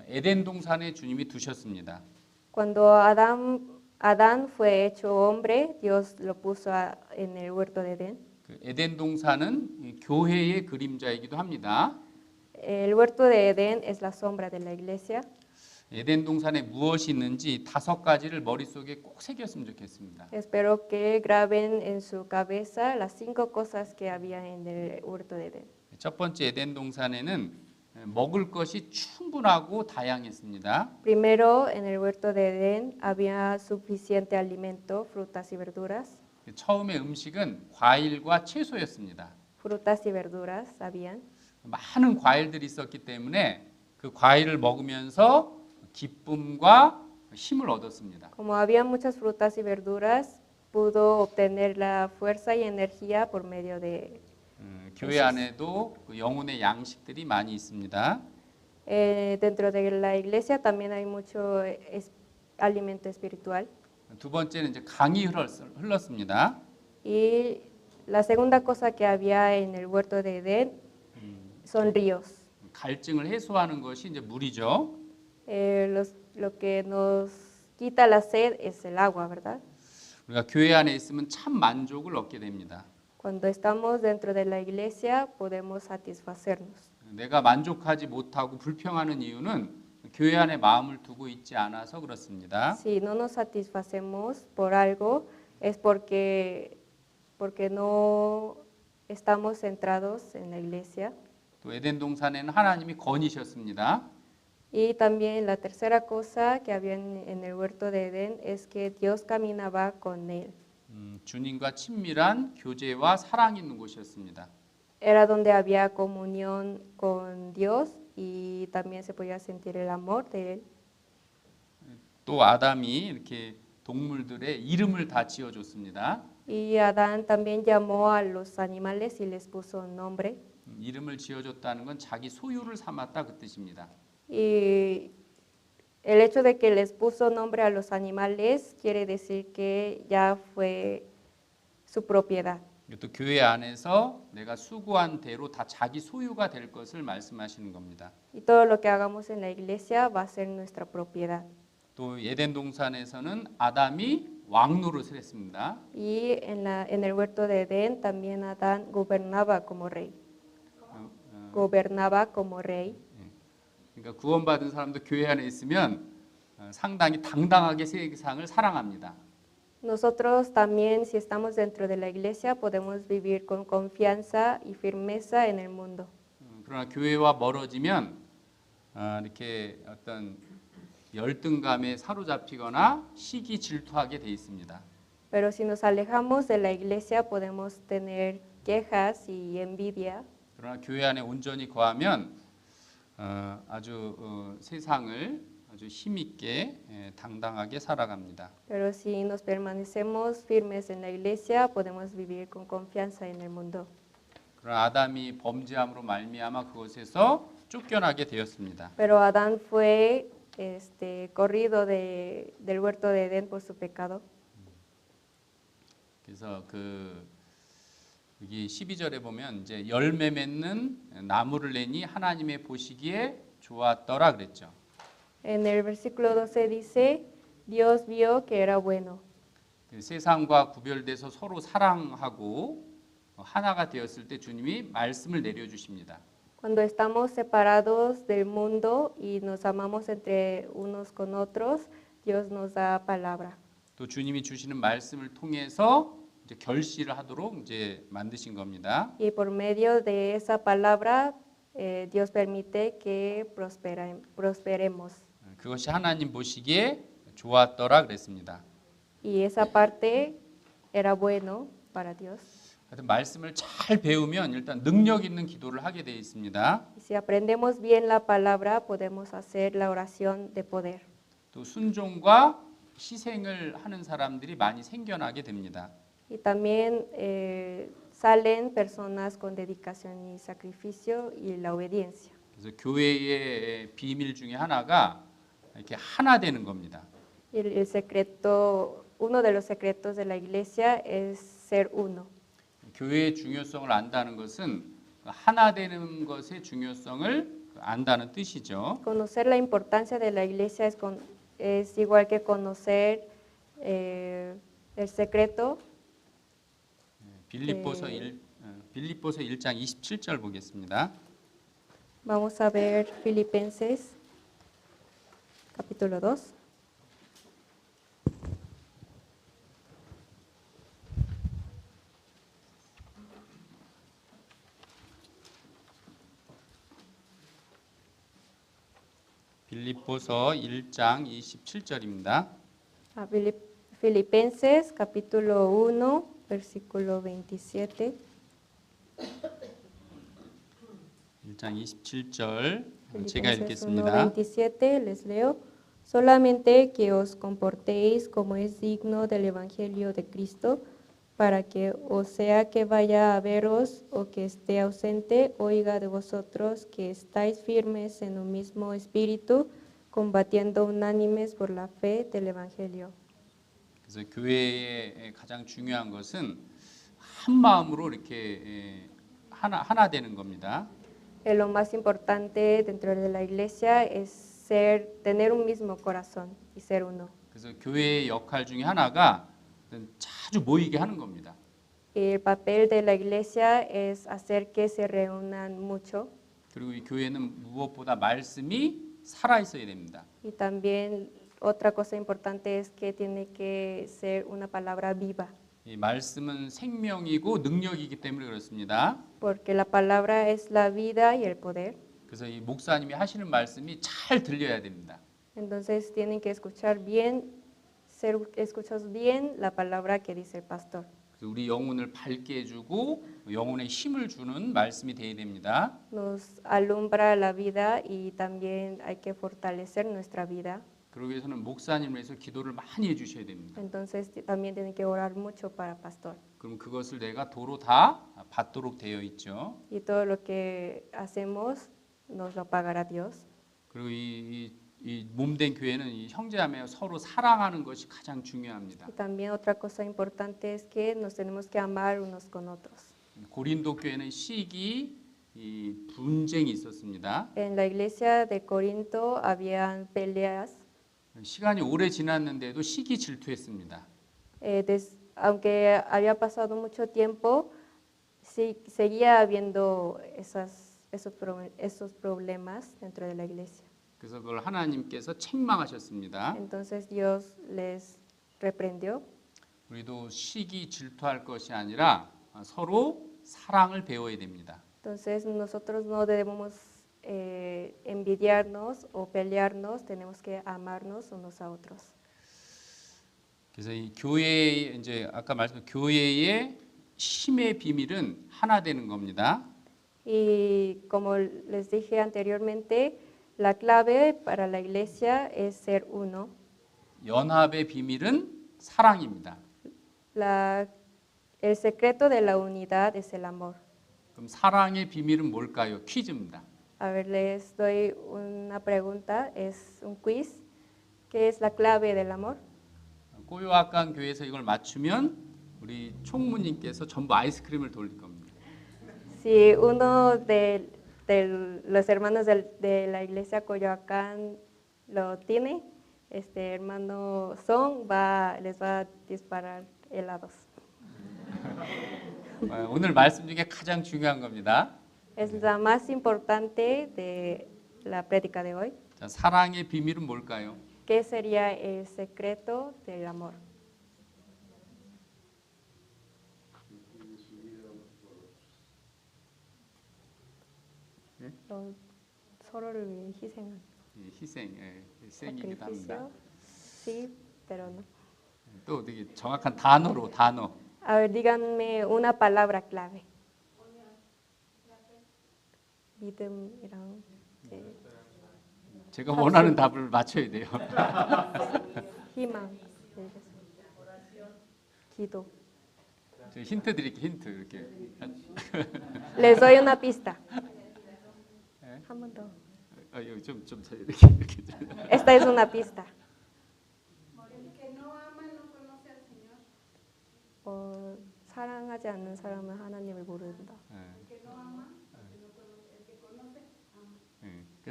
에덴 동산에 주님이 두셨습니다. Cuando Adán fue hecho hombre, Dios lo puso en el huerto de Edén. 그 에덴 동산은 이 교회의 그림자이기도 합니다. El huerto de Edén es la sombra de la iglesia. 에덴 동산에 무엇이 있는지 5가지를 머릿속에 꼭 새겼으면 좋겠습니다. Espero que graben en su cabeza las 5 cosas que había en el huerto de Edén. 첫 번째 에덴 동산에는 먹을 것이 충분하고 다양했습니다. Primero, en el huerto de Edén había suficiente alimento, frutas y verduras. 처음에 음식은 과일과 채소였습니다. Frutas y verduras habían. 많은 과일들이 있었기 때문에 그 과일을 먹으면서 기쁨과 힘을 얻었습니다. Como había muchas frutas y verduras, pudo obtener la fuerza y energía por medio de 교회 안에도 그 영혼의 양식들이 많이 있습니다. Dentro de la iglesia también hay mucho alimento espiritual. 두 번째는 이제 강이 흘렀습니다. Y la segunda cosa que había en el huerto de Edén son ríos. 갈증을 해소하는 것이 이제 물이죠. Lo que nos quita la sed es el agua, ¿verdad? 우리가 교회 안에 있으면 참 만족을 얻게 됩니다. Cuando estamos dentro de la iglesia podemos satisfacernos. 내가 만족하지 못하고 불평하는 이유는 교회 안에 마음을 두고 있지 않아서 그렇습니다. Si no nos satisfacemos por algo es porque no estamos centrados en la iglesia. 또 에덴 동산에는 하나님이 건이셨습니다. Y también la tercera cosa que había en el huerto de Edén es que Dios caminaba con él. 주님과 친밀한 교제와 사랑이 있는 곳이었습니다. Era donde había comunión con Dios y también se podía sentir el amor de él. 또 아담이 이렇게 동물들의 이름을 다 지어줬습니다. Y Adán también llamó a los animales y les puso un nombre. 이름을 지어줬다는 건 자기 소유를 삼았다 그 뜻입니다. Y el hecho de que les puso nombre a los animales quiere decir que ya fue su propiedad. 또 교회 안에서 내가 수고한 대로 다 자기 소유가 될 것을 말씀하시는 겁니다. Y todo lo que hagamos en la iglesia va a ser nuestra propiedad. 또 에덴 동산에서는 아담이 왕노릇을 했습니다. Y en el huerto de Edén también Adán gobernaba como rey. Gobernaba como rey. 그러니까 구원받은 사람도 교회 안에 있으면 상당히 당당하게 세상을 사랑합니다. Nosotros también, si estamos dentro de la iglesia, podemos vivir con confianza y firmeza en el mundo. 그러나 교회와 멀어지면 이렇게 어떤 열등감에 사로잡히거나 시기 질투하게 돼 있습니다. Pero si nos alejamos de la iglesia, podemos tener quejas y envidia. 그러나 교회 안에 온전히 거하면 아주 세상을 아주 힘있게 당당하게 살아갑니다. Pero si nos permanecemos firmes en la iglesia, podemos vivir con confianza en el mundo. 그러나 아담이 범죄함으로 말미암아 그곳에서 쫓겨나게 되었습니다. Pero Adán fue corrido del huerto de Edén por su pecado. 그래서 여기 12절에 보면 이제 열매 맺는 나무를 내니 하나님의 보시기에 좋았더라 그랬죠. En el versículo 12 dice, Dios vio que era bueno. 세상과 구별돼서 서로 사랑하고 하나가 되었을 때 주님이 말씀을 내려 주십니다. Cuando estamos separados del mundo y nos amamos entre unos con otros, Dios nos da palabra. 또 주님이 주시는 말씀을 통해서 이제 결실을 하도록 이제 만드신 겁니다. Y por medio de esa palabra, Dios permite que prosperemos. 그것이 하나님 보시기에 좋았더라 그랬습니다. Y esa parte era bueno para Dios. 하여튼 말씀을 잘 배우면 일단 능력 있는 기도를 하게 되어 있습니다. Y si aprendemos bien la palabra, podemos hacer la oración de poder. 또 순종과 희생을 하는 사람들이 많이 생겨나게 됩니다. Y también salen personas con dedicación y sacrificio y la obediencia. 그래서 교회의 비밀 중에 하나가 이렇게 하나 되는 겁니다. El secreto, uno de los secretos de la iglesia es ser uno. 교회의 중요성을 안다는 것은 하나 되는 것의 중요성을 안다는 뜻이죠. Conocer la importancia de la iglesia es igual que conocer el secreto. 빌립보서 1장 27절 보겠습니다. Vamos a ver Filipenses capítulo 2. 빌립보서 1장 27절입니다. Filipenses capítulo 1, versículo 27. 1장 27절 제가 Filipenses 읽겠습니다. 1:27 les leo. Solamente que os comportéis como es digno del Evangelio de Cristo, para que o sea que vaya a veros o que esté ausente, oiga de vosotros que estáis firmes en un mismo espíritu, combatiendo unánimes por la fe del Evangelio. 그래서 교회의 가장 중요한 것은 한 마음으로 이렇게 하나 되는 겁니다. Lo más importante dentro de la iglesia es tener un mismo corazón y ser uno. 그래서 교회의 역할 중에 하나가 자주 모이게 하는 겁니다. El papel de la iglesia es hacer que se reúnan mucho 그리고 이 교회는 무엇보다 말씀이 살아 있어야 됩니다. y también otra cosa importante es que tiene que ser una palabra viva, 이 말씀은 생명이고 능력이기 때문에 그렇습니다. porque la palabra es la vida y el poder. 그래서 이 목사님이 하시는 말씀이 잘 들려야 됩니다. Entonces tienen que escuchar bien, ser escuchados bien la palabra que dice el pastor. 그래서 우리 영혼을 밝게 해주고 영혼에 힘을 주는 말씀이 되어야 됩니다. Nos alumbra la vida y también hay que fortalecer nuestra vida. 그러기 위해서는 목사님을 위해서 기도를 많이 해주셔야 됩니다. Entonces también tienen que orar mucho para pastor. 그럼 그것을 내가 도로 다 받도록 되어 있죠. Y todo lo que hacemos nos lo pagará Dios. 그리고 이 몸된 교회는 이 형제자매 서로 사랑하는 것이 가장 중요합니다. Y también otra cosa importante es que nos tenemos que amar unos con otros. 고린도 교회는 시기 이 분쟁이 있었습니다. En la iglesia de Corinto habían peleas. 시간이 오래 지났는데도 시기 질투했습니다. Aunque había pasado mucho tiempo, seguía habiendo esos problemas dentro de la iglesia. 그래서 그걸 하나님께서 책망하셨습니다. Entonces Dios les reprendió. 우리도 시기 질투할 것이 아니라 서로 사랑을 배워야 됩니다. Entonces nosotros no debemos envidiarnos o pelearnos, tenemos que amarnos unos a otros. 그래서 이 교회의 이제 아까 말씀드린 교회의 힘의 비밀은 하나 되는 겁니다. Y como les dije anteriormente, la clave para la iglesia es ser uno. 연합의 비밀은 사랑입니다. El secreto de la unidad es el amor. 그럼 사랑의 비밀은 뭘까요? 퀴즈입니다. A ver, les doy una pregunta, es un quiz. ¿Qué es la clave del amor? 꼬요악강 교회에서 이걸 맞추면 우리 총무님께서 전부 아이스크림을 돌릴 겁니다. Si uno de los hermanos de la iglesia Coyoacán lo tiene, este hermano Song les va a disparar helados. 오늘 말씀 중에 가장 중요한 겁니다. Es la más importante de la prédica de hoy. 자, 사랑의 비밀은 뭘까요? ¿Qué sería el secreto del amor? 서로를 위해 희생한. 희생, 희생이기도 합니다. Sí, pero no. 또 되게 정확한 단어. A ver, díganme una palabra clave. 믿음이랑 제가 원하는 답을 맞춰야 돼요. 희망, 기도. 힌트 드릴게요. 힌트 이렇게. Les doy una pista. 한 번 더. 좀 이렇게. Esta es una pista. 사랑하지 않는 사람은 하나님을 모른다.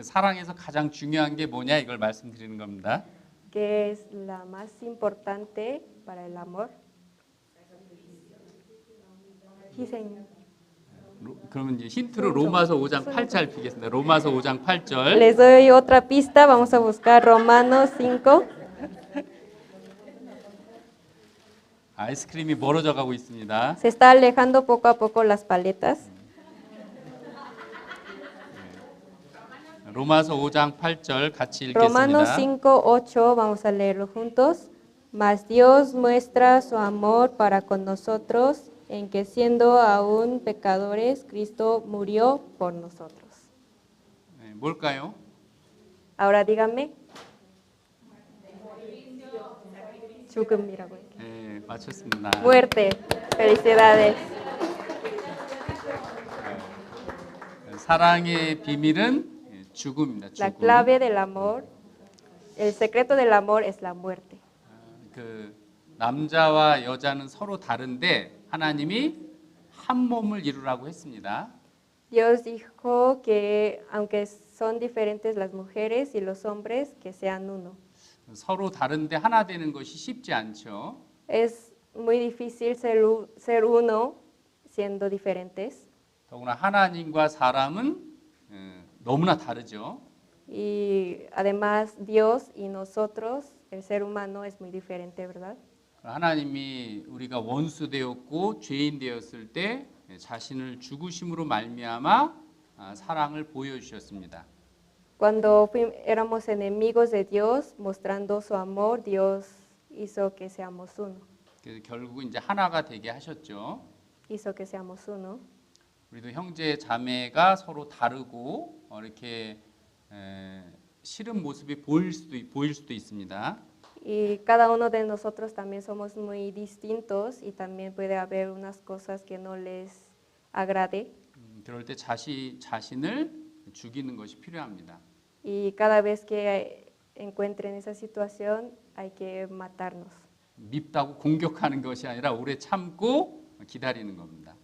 사랑에서 가장 중요한 게 뭐냐 이걸 말씀드리는 겁니다. ¿Qué es la más importante para el amor? 희생. 그러면 이제 힌트로 로마서 5장 8절 비겠습니다. 로마서 5장 8절. Les doy otra pista, vamos a buscar Romanos 5. 아이스크림이 멀어져 가고 있습니다. Se está alejando poco a poco las paletas. 로마서 5장 8절 같이 Romanos 읽겠습니다. 5:8, vamos a leerlo juntos. Mas Dios muestra su amor para con nosotros en que siendo aún pecadores, Cristo murió por nosotros. 뭘까요? Ahora díganme. 죽음이라고. 맞췄습니다. Muerte. Felicidades. 사랑의 비밀은 죽음입니다. La 죽음. clave del amor, el secreto del amor es la muerte. 그 남자와 여자는 서로 다른데 하나님이 한 몸을 이루라고 했습니다. Dios dijo que aunque son diferentes las mujeres y los hombres, que sean uno. 서로 다른데 하나 되는 것이 쉽지 않죠. Es muy difícil ser uno siendo diferentes. 더구나 하나님과 사람은 너무나 다르죠. Y además Dios y nosotros, el ser humano es muy diferente, ¿verdad? 하나님이 우리가 원수 되었고 죄인 되었을 때 자신을 죽으심으로 말미암아 사랑을 보여주셨습니다. Cuando éramos enemigos de Dios, mostrando su amor, Dios hizo que seamos uno. 그래서 결국 이제 하나가 되게 하셨죠. Hizo que seamos uno. 우리도 형제 자매가 서로 다르고 이렇게 싫은 모습이 보일 수도 있습니다. Y cada uno de nosotros también somos muy distintos y también puede haber unas cosas que no les agrade. 그럴 때 자신을 죽이는 것이 필요합니다. Y cada vez que encuentren esa situación hay que matarnos. 밉다고 공격하는 것이 아니라 오래 참고 기다리는 겁니다.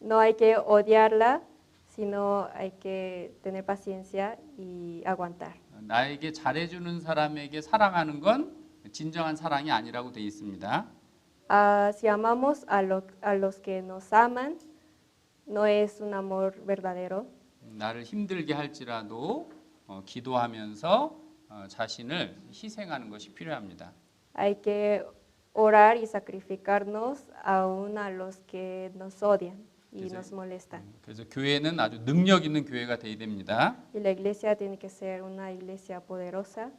No hay que odiarla, sino hay que tener paciencia y aguantar. 나에게 잘해주는 사람에게 사랑하는 건 진정한 사랑이 아니라고 되어 있습니다. Si amamos a los que nos aman, no es un amor verdadero. 나를 힘들게 할지라도 기도하면서 자신을 희생하는 것이 필요합니다. Hay que orar y sacrificarnos aún a los que nos odian y nos molestan. 그래서 교회는 아주 능력 있는 교회가 되어야 됩니다. Y la iglesia tiene que ser una iglesia poderosa.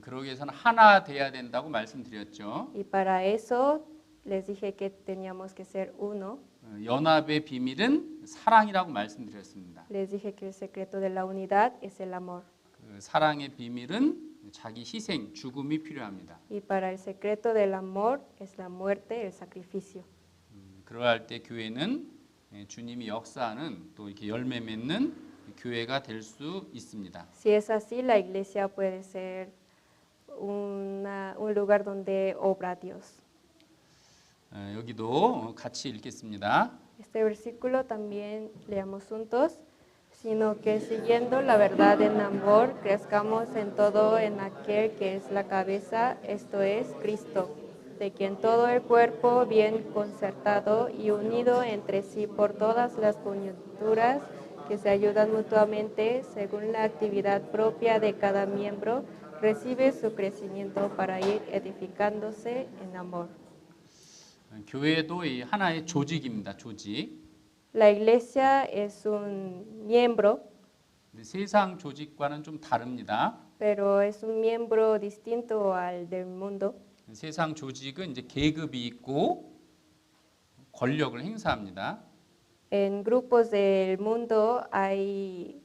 그러기 위해서는 하나 돼야 된다고 말씀드렸죠. Y para eso les dije que teníamos que ser uno. 연합의 비밀은 사랑이라고 말씀드렸습니다. Les dije que el secreto de la unidad es el amor. 그 사랑의 비밀은 자기 희생, 죽음이 필요합니다. Y para el secreto del amor es la muerte, el sacrificio. 그러할 때 교회는 주님이 역사하는 또 이렇게 열매 맺는 교회가 될 수 있습니다. Si es así, la iglesia puede ser un lugar donde obra Dios. 여기도 같이 읽겠습니다. Este versículo también leamos juntos, sino que siguiendo la verdad en amor, crezcamos en todo en aquel que es la cabeza, esto es Cristo, de quien todo el cuerpo bien concertado y unido entre sí por todas las coyunturas que se ayudan mutuamente según la actividad propia de cada miembro, recibe su crecimiento para ir edificándose en amor. 교회도 이 하나의 조직입니다. 조직. La iglesia es un miembro, 근데 세상 조직과는 좀 다릅니다. pero es un miembro distinto al del mundo. 세상 조직은 이제 계급이 있고 권력을 행사합니다. En grupos del mundo hay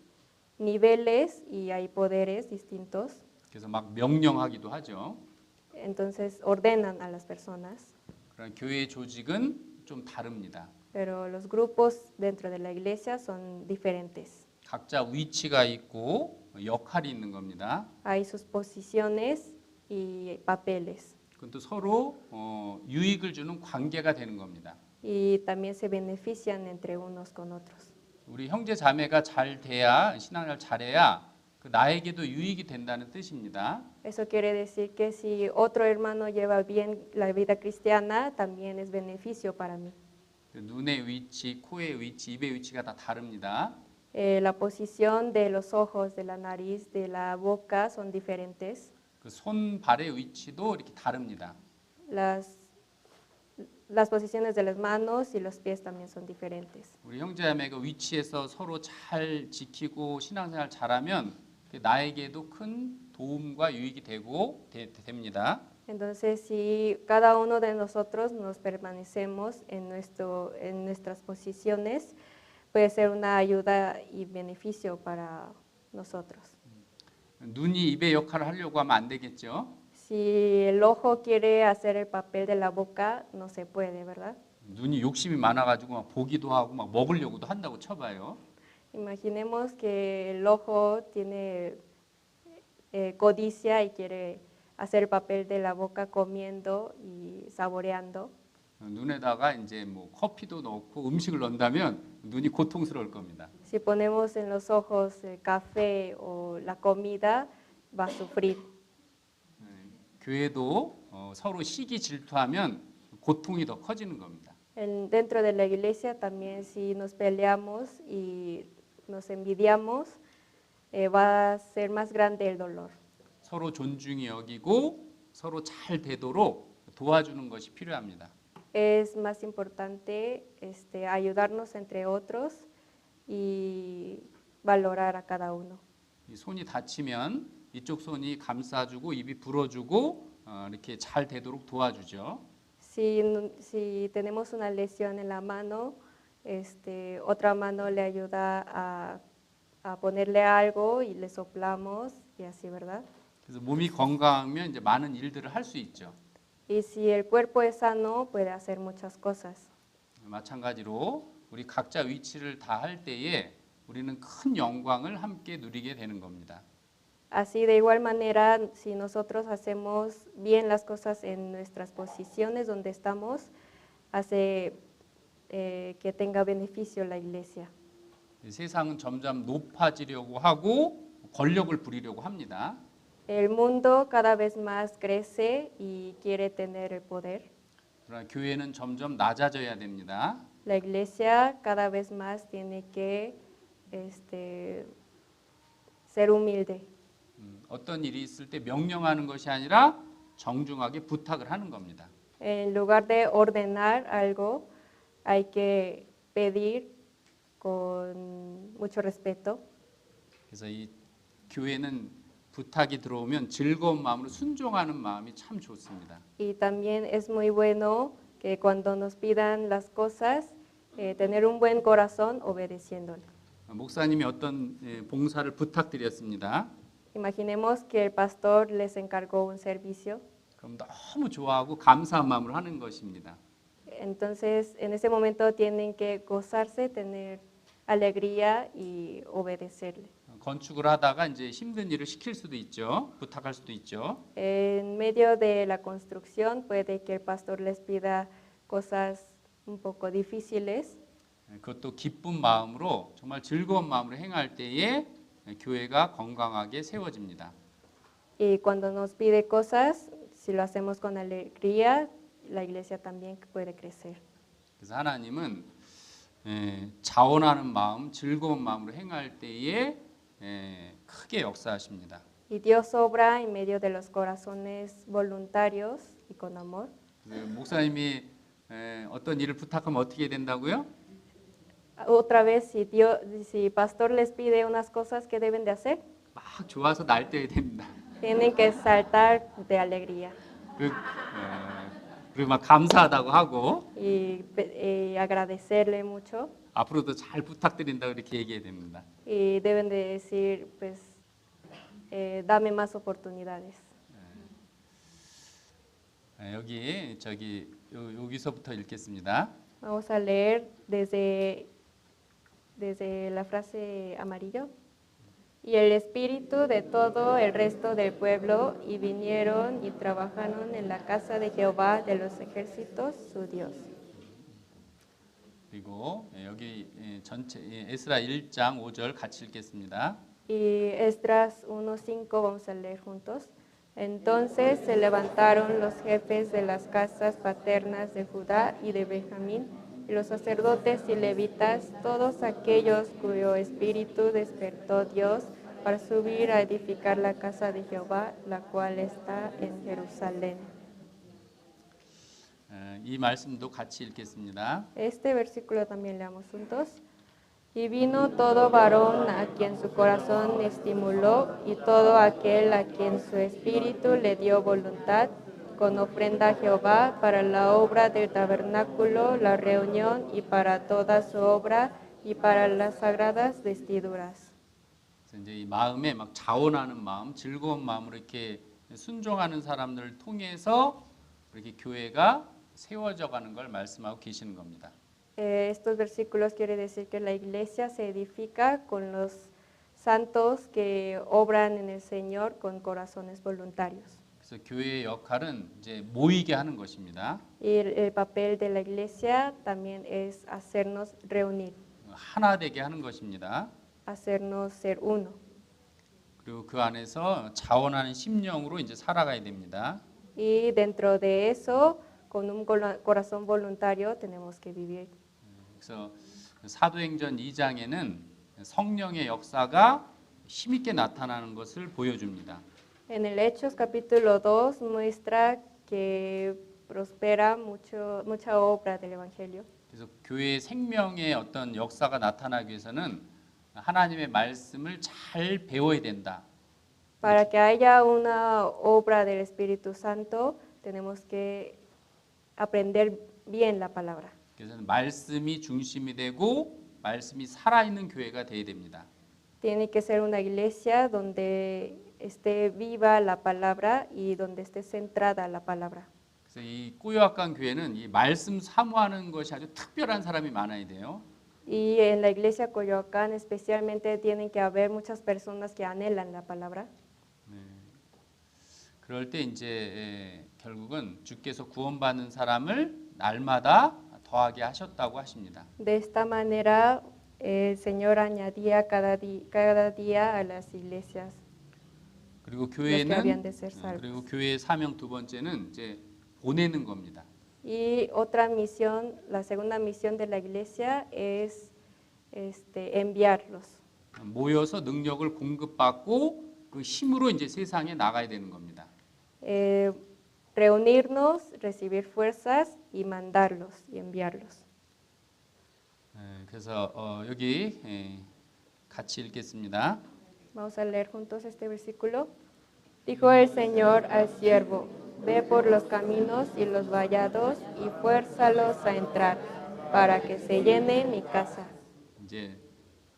niveles y hay poderes distintos, 그래서 막 명령하기도 하죠. entonces ordenan a las personas, 그러나 교회 조직은 좀 다릅니다. pero los grupos dentro de la iglesia son diferentes. 각자 위치가 있고 역할이 있는 겁니다. Hay sus posiciones y papeles, 그건 또 서로 유익을 주는 관계가 되는 겁니다. y también se benefician entre unos con otros. 우리 형제 자매가 잘 돼야 신앙을 잘해야 그 나에게도 유익이 된다는 뜻입니다. Eso quiere decir que si otro hermano lleva bien la vida cristiana, también es beneficio para mí. 눈의 위치, 코의 위치, 입의 위치가 다 다릅니다. La posición de los ojos, de la nariz, de la boca son diferentes. 그 손, 발의 위치도 이렇게 다릅니다. Las posiciones de las manos y los pies también son diferentes. 우리 형제자매가 위치에서 서로 잘 지키고 신앙생활 잘하면 나에게도 큰 도움과 유익이 되고 됩니다. Entonces, si cada uno de nosotros nos permanecemos en nuestras posiciones, puede ser una ayuda y beneficio para nosotros. 눈이 입의 역할을 하려고 하면 안 되겠죠. Si el ojo quiere hacer el papel de la boca, no se puede, ¿verdad? 눈이 욕심이 많아가지고 막 보기도 하고 막 먹으려고도 한다고 쳐봐요. Imaginemos que el ojo tiene codicia y quiere hacer el papel de la boca comiendo y saboreando. 눈에다가 이제 뭐 커피도 넣고 음식을 넣는다면 눈이 고통스러울 겁니다. Si ponemos en los ojos el café o la comida, va a sufrir. 교회도 서로 시기 질투하면 고통이 더 커지는 겁니다. Dentro de la iglesia también si nos peleamos y nos envidiamos, va a ser más grande el dolor. 서로 존중히 여기고 서로 잘 되도록 도와주는 것이 필요합니다. Es más importante ayudarnos entre otros y valorar a cada uno. 이 손이 다치면 이쪽 손이 감싸주고 입이 불어주고 이렇게 잘 되도록 도와주죠. Si tenemos una lesión en la mano, otra mano le ayuda a ponerle algo y le soplamos y así, ¿verdad? 그래서 몸이 건강하면 이제 많은 일들을 할 수 있죠. Y si el cuerpo es sano, puede hacer muchas cosas. 마찬가지로 우리 각자 위치를 다 할 때에 우리는 큰 영광을 함께 누리게 되는 겁니다. Así de igual manera, si nosotros hacemos bien las cosas en nuestras posiciones donde estamos, hace que tenga beneficio la iglesia. 세상은 점점 높아지려고 하고 권력을 부리려고 합니다. El mundo cada vez más crece y quiere tener el poder. 그러나 교회는 점점 낮아져야 됩니다. La iglesia cada vez más tiene que ser humilde. 어떤 일이 있을 때 명령하는 것이 아니라 정중하게 부탁을 하는 겁니다. En lugar de ordenar algo, hay que pedir con mucho respeto. 그래서 이 교회는 부탁이 들어오면 즐거운 마음으로 순종하는 마음이 참 좋습니다. Y también es muy bueno que cuando nos pidan las cosas, tener un buen corazón obedeciéndole. 목사님이 어떤 봉사를 부탁드렸습니다. Imaginemos que el pastor les encargó un servicio. 그럼 너무 좋아하고 감사한 마음으로 하는 것입니다. Entonces, en ese momento tienen que gozarse, tener alegría y obedecerle. 건축을 하다가 이제 힘든 일을 시킬 수도 있죠. 부탁할 수도 있죠. En medio de la construcción puede que el pastor les pida cosas un poco difíciles. 그것도 기쁜 마음으로 정말 즐거운 마음으로 행할 때에 교회가 건강하게 세워집니다. Y cuando nos pide cosas, si lo hacemos con alegría, la iglesia también puede crecer. 그래서 하나님은 자원하는 마음, 즐거운 마음으로 행할 때에 크게 역사하십니다. Y Dios obra en medio de los corazones voluntarios y con amor. 목사님이 어떤 일을 부탁하면 어떻게 된다고요? Otra vez, si pastor les pide unas cosas que deben de hacer, 막 좋아서 날뛰어야 됩니다. tienen que saltar de alegría 그리고 막 감사하다고 하고 y agradecerle mucho. 앞으로도 잘 부탁드린다 이렇게 얘기해야 됩니다. Y deben de decir, pues, dame más oportunidades. 여기서부터 읽겠습니다. Vamos a leer desde la frase amarillo. Y el espíritu de todo el resto del pueblo, y vinieron y trabajaron en la casa de Jehová de los ejércitos, su Dios. 그리고 여기 전체 에스라 1장 5절 같이 읽겠습니다. Y Esdras 1:5 vamos a leer juntos. Entonces se levantaron los jefes de las casas paternas de Judá y de Benjamín, y los sacerdotes y levitas, todos aquellos cuyo espíritu despertó Dios para subir a edificar la casa de Jehová, la cual está en Jerusalén. 이 말씀도 같이 읽겠습니다. Este versículo también leamos juntos. Y vino todo varón a quien su corazón estimuló, y todo aquel a quien su espíritu le dio voluntad, con ofrenda a Jehová para la obra del tabernáculo, la reunión, y para toda su obra, y para las sagradas vestiduras. 그래서 이제 이 마음에 막 자원하는 마음, 즐거운 마음으로 이렇게 순종하는 사람들을 통해서 이렇게 교회가 세워져 가는 걸 말씀하고 계시는 겁니다. Estos versículos quiere decir que la iglesia se edifica con los santos que obran en el Señor con corazones voluntarios. 그래서 교회의 역할은 이제 모이게 하는 것입니다. Y el papel de la iglesia también es hacernos reunir, 하나 되게 하는 것입니다. hacernos ser uno. 그리고 그 안에서 자원하는 심령으로 이제 살아가야 됩니다. Y dentro de eso, con un corazón voluntario, tenemos que vivir. 그래서 사도행전 2장에는 성령의 역사가 힘있게 나타나는 것을 보여줍니다. En el Hechos capítulo 2 muestra que prospera mucha obra del Evangelio. 그래서 교회의 생명의 어떤 역사가 나타나기 위해서는 하나님의 말씀을 잘 배워야 된다. Para que haya una obra del Espíritu Santo, tenemos que aprender bien la palabra. 그래서 말씀이 중심이 되고 말씀이 살아있는 교회가 되어야 됩니다. Tiene que ser una iglesia donde esté viva la palabra y donde esté centrada la palabra. 그래서 이 꼬요악간 교회는 이 말씀 사모하는 것이 아주 특별한 사람이 많아야 돼요. Y en la iglesia Coyoacán especialmente tienen que haber muchas personas que anhelan la palabra. 그럴 때 이제 결국은 주께서 구원받는 사람을 날마다 더하게 하셨다고 하십니다. De esta manera el Señor añadía cada día a las iglesias. 그리고 habían de ser salvos. 그리고 교회의 사명 두 번째는 이제 보내는 겁니다. Y otra misión, la segunda misión de la iglesia es enviarlos. 모여서 능력을 공급받고 그 힘으로 이제 세상에 나가야 되는 겁니다. Reunirnos, recibir fuerzas y mandarlos y enviarlos. 그래서 여기 같이 읽겠습니다. Vamos a leer juntos este versículo. Dijo el Señor al siervo: ve por los caminos y los vallados y fuérzalos a entrar, para que se llene mi casa. 이제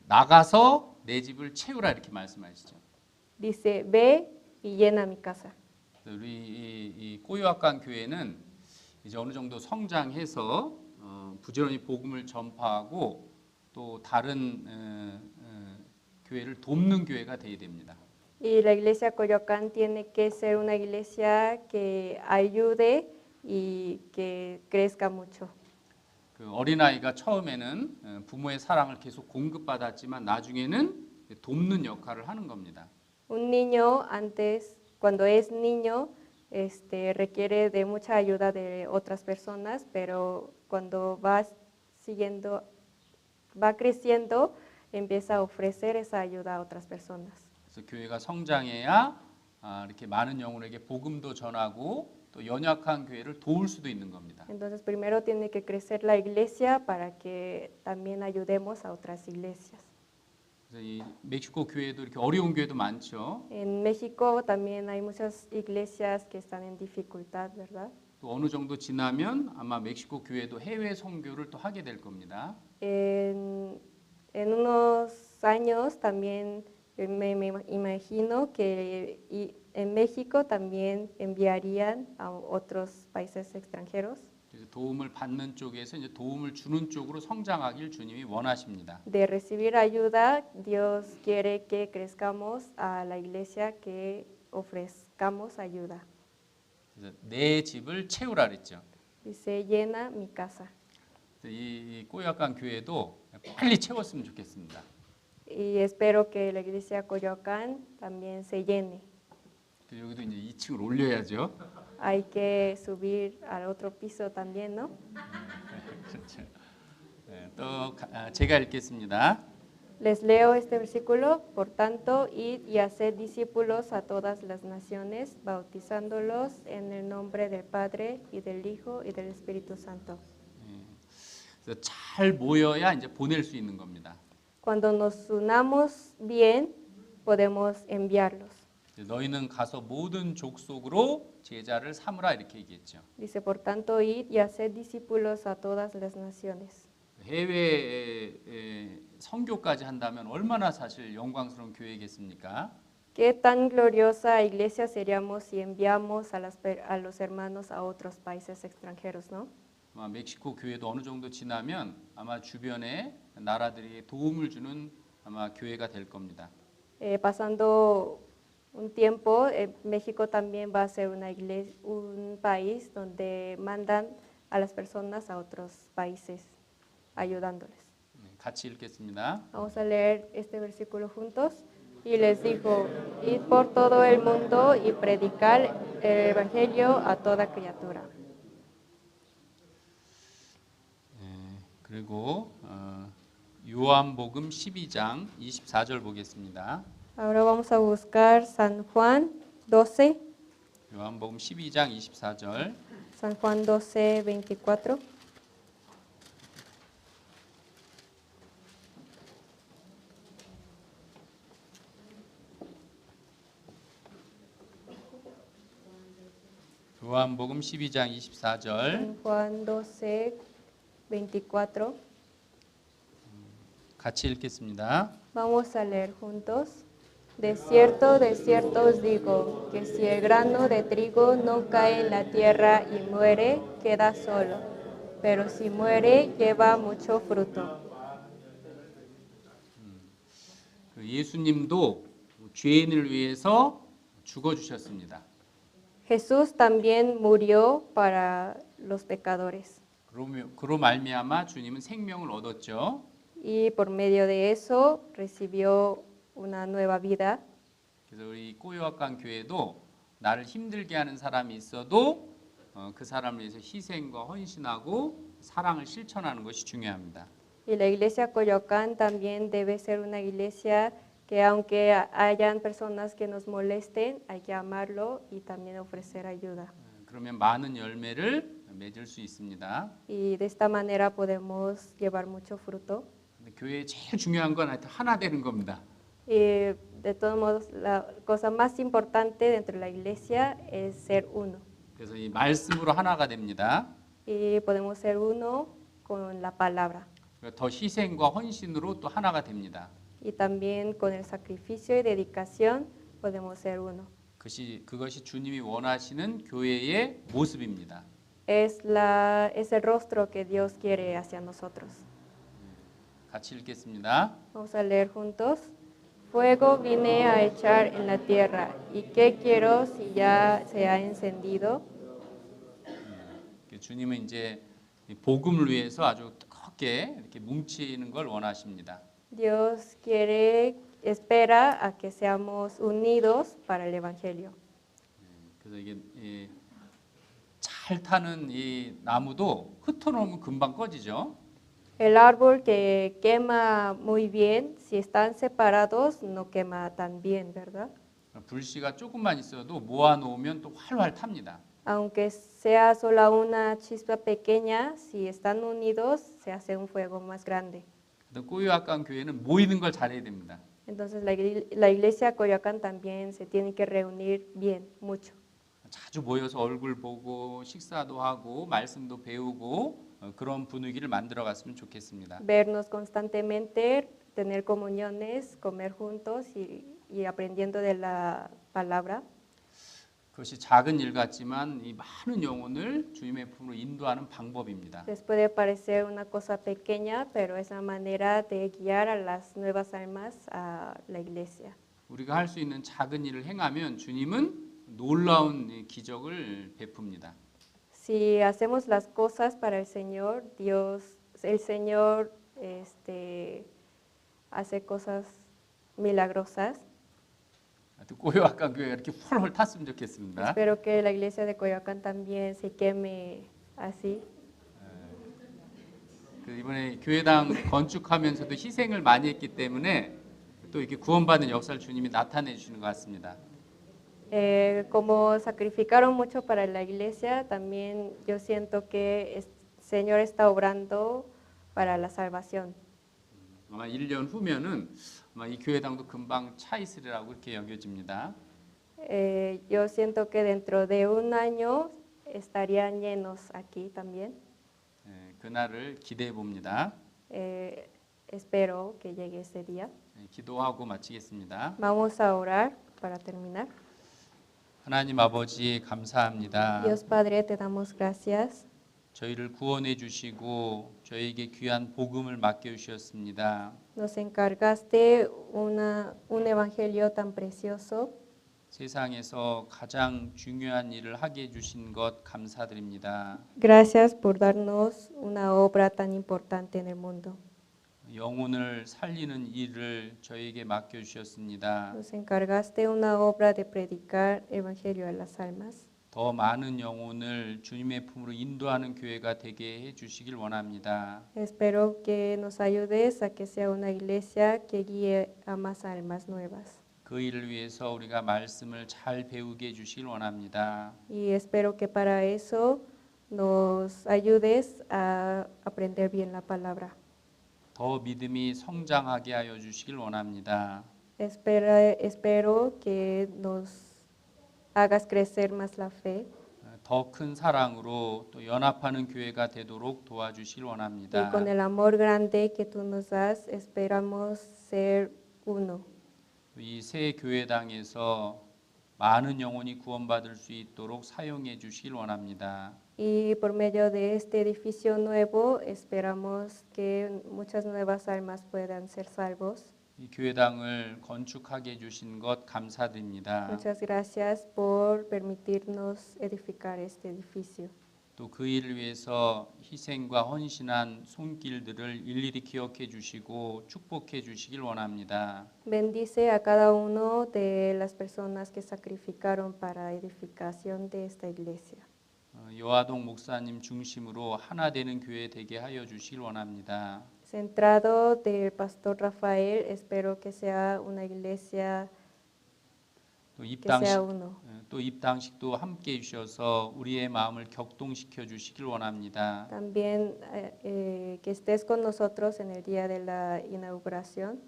나가서 내 집을 채우라 이렇게 말씀하시죠. Dice, ve y llena mi casa. 우리 이 꼬요악간 교회는 이제 어느 정도 성장해서 부지런히 복음을 전파하고 또 다른 교회를 돕는 교회가 되어야 됩니다. Y la iglesia Coyoacán tiene que ser una iglesia que ayude y que crezca mucho. 그 어린아이가 처음에는 부모의 사랑을 계속 공급받았지만 나중에는 돕는 역할을 하는 겁니다. Un niño antes, cuando es niño, requiere de mucha ayuda de otras personas, pero cuando va creciendo, empieza a ofrecer esa ayuda a otras personas. 그래서 교회가 성장해야 이렇게 많은 영혼에게 복음도 전하고 또 연약한 교회를 도울 수도 있는 겁니다. Entonces, primero tiene que crecer la iglesia para que también ayudemos a otras iglesias. 그래서 이 멕시코 교회도 이렇게 어려운 교회도 많죠. En México también hay muchas iglesias que están en dificultad, ¿verdad? 또 어느 정도 지나면 아마 멕시코 교회도 해외 선교를 또 하게 될 겁니다. En unos años también me imagino que en México también enviarían a otros países extranjeros. 그래서 도움을 받는 쪽에서 이제 도움을 주는 쪽으로 성장하길 주님이 원하십니다. De recibir ayuda, Dios quiere que crezcamos a la iglesia, que ofrezcamos ayuda. 그래서 내 집을 채우라 그랬죠. Dice, llena mi casa. 이 꼬요악간 교회도 빨리 채웠으면 좋겠습니다. Y espero que la iglesia Coyoacán también se llene. 여기도 이제 2층을 올려야죠. Hay que subir al otro piso también, ¿no? 그렇죠. 또 제가 읽겠습니다. Les leo este versículo. Por tanto, id y haced discípulos a todas las naciones, bautizándolos en el nombre del Padre y del Hijo y del Espíritu Santo. 그래서 잘 모여야 이제 보낼 수 있는 겁니다. Cuando nos unamos bien, podemos enviarlos. 너희는 가서 모든 족속으로 제자를 삼으라 이렇게 얘기했죠. Dice, por tanto, id y haced discípulos a todas las naciones. 해외 선교까지 한다면 얼마나 사실 영광스러운 교회겠습니까? ¿Qué tan gloriosa iglesia seríamos si enviamos a los hermanos a otros países extranjeros, no? 아마 멕시코 교회도 어느 정도 지나면 아마 주변에 나라들이 도움을 주는 아마 교회가 될 겁니다. Pasando un tiempo, México también va a ser un país donde mandan a las personas a otros países ayudándoles. 같이 읽겠습니다. Vamos a leer este versículo juntos. Y les dijo, id por todo el mundo y predicar el evangelio a toda criatura. 그리고 요한복음 12장 24절 보겠습니다. Ahora vamos a buscar San Juan 12, 요한복음 12장 24절. San Juan 12, 24. 요한복음 12장 24절. San Juan 12, 24. 같이 읽겠습니다. Vamos a leer juntos. De cierto os digo, que si el grano de trigo no cae en la tierra y muere, queda solo, pero si muere, lleva mucho fruto. 예수님도 죄인을 위해서 죽어 주셨습니다. Jesús también murió para los pecadores. 그로 말미암아 주님은 생명을 얻었죠. Y por medio de eso recibió una nueva vida. 그래서 우리 꼬요학관 교회도 나를 힘들게 하는 사람이 있어도 그 사람을 위해서 희생과 헌신하고 사랑을 실천하는 것이 중요합니다. Y la iglesia Coyoacán también debe ser una iglesia que aunque hayan personas que nos molesten, hay que amarlo y también ofrecer ayuda. 그러면 많은 열매를 맺을 수 있습니다. Y de esta manera podemos llevar mucho fruto. 근데 교회에 제일 중요한 건 하여튼 하나 되는 겁니다. Y de todos modos, la cosa más importante dentro de la iglesia es ser uno. 그래서 이 말씀으로 하나가 됩니다. Y podemos ser uno con la palabra. 더 희생과 헌신으로 또 하나가 됩니다. Y también con el sacrificio y dedicación podemos ser uno. 그것이 주님이 원하시는 교회의 모습입니다. Es el rostro que Dios quiere hacia nosotros. 같이 읽겠습니다. Vamos a leer juntos. Fuego vine a echar en la tierra, ¿y qué quiero si ya se ha encendido? 주님은 이제 복음을 위해서 아주 뜨겁게 이렇게 뭉치는 걸 원하십니다. Dios espera a que seamos unidos para el evangelio. 그래서 이게 잘 타는 이 나무도 흩어놓으면 금방 꺼지죠. El árbol que quema muy bien, si están separados, no quema tan bien, ¿verdad? 불씨가 조금만 있어도 모아놓으면 또 활활 탑니다. Aunque sea solo una chispa pequeña, si están unidos, se hace un fuego más grande. 꼬요학관 교회는 모이는 걸 잘해야 됩니다. Entonces la iglesia Coyoacán también se tiene que reunir bien, mucho. 자주 모여서 얼굴 보고 식사도 하고 말씀도 배우고 그런 분위기를 만들어 갔으면 좋겠습니다. Vernos constantemente, tener comuniones, comer juntos y aprendiendo de la palabra. 그것이 작은 일 같지만 이 많은 영혼을 주님의 품으로 인도하는 방법입니다. Les puede parecer una cosa pequeña, pero es la manera de guiar a las nuevas almas a la iglesia. 우리가 할 수 있는 작은 일을 행하면 주님은 놀라운 기적을 베풉니다. Si hacemos las cosas para el Señor, el Señor hace cosas milagrosas. 꼬요학관 교회가 이렇게 훌훌 탔으면 좋겠습니다. Espero que la iglesia de Coyoacán también se queme así. 이번에 교회당 건축하면서도 희생을 많이 했기 때문에 또 이렇게 구원받는 역사를 주님이 나타내 주시는 것 같습니다. Como sacrificaron mucho para la iglesia, también yo siento que el Señor está obrando para la salvación. 아마 1년 후면은 아마 이 교회당도 금방 차 있으리라고 이렇게 여겨집니다. Yo siento que dentro de un año estarían llenos aquí también. 그날을 기대해 봅니다. Espero que llegue ese día. 기도하고 마치겠습니다. Vamos a orar. para terminar. 하나님 아버지 감사합니다. Dios Padre, te damos gracias. 저희를 구원해 주시고 저희에게 귀한 복음을 맡겨 주셨습니다. Nos encargaste un evangelio tan precioso. 세상에서 가장 중요한 일을 하게 해 주신 것 감사드립니다. Gracias por darnos una obra tan importante en el mundo. 영혼을 살리는 일을 저희에게 맡겨 주셨습니다. Nos encargaste una obra de predicar evangelio a las almas. 더 많은 영혼을 주님의 품으로 인도하는 교회가 되게 해 주시길 원합니다. Espero que nos ayudes a que sea una iglesia que guíe a más almas nuevas. 그 일을 위해서 우리가 말씀을 잘 배우게 해 주시길 원합니다. Y espero que para eso nos ayudes a aprender bien la palabra. 더 믿음이 성장하게 하여 주시길 원합니다. Espero que nos hagas crecer más la fe 더 큰 사랑으로 또 연합하는 교회가 되도록 도와주시길 y 원합니다. con el amor grande que tú nos das, esperamos ser uno. 이 새 교회당에서 많은 영혼이 구원받을 수 있도록 사용해 주시길 원합니다. Y por medio de este edificio nuevo, esperamos que muchas nuevas almas puedan ser salvos. 이 교회당을 건축하게 해 주신 것 감사드립니다. Muchas gracias por permitirnos edificar este edificio. 또 그 일을 위해서 희생과 헌신한 손길들을 일일이 기억해 주시고 축복해 주시길 원합니다. Bendice a cada uno de las personas que sacrificaron para edificación de esta iglesia. 여아동 목사님 중심으로 하나 되는 교회 되게 하여 주시길 원합니다. Centrado del pastor Rafael, espero que sea una iglesia 또 que sea 입당식 uno. 또 입당식도 함께 해 주셔서 우리의 마음을 격동시켜 주시길 원합니다. También que estés con nosotros en el día de la inauguración.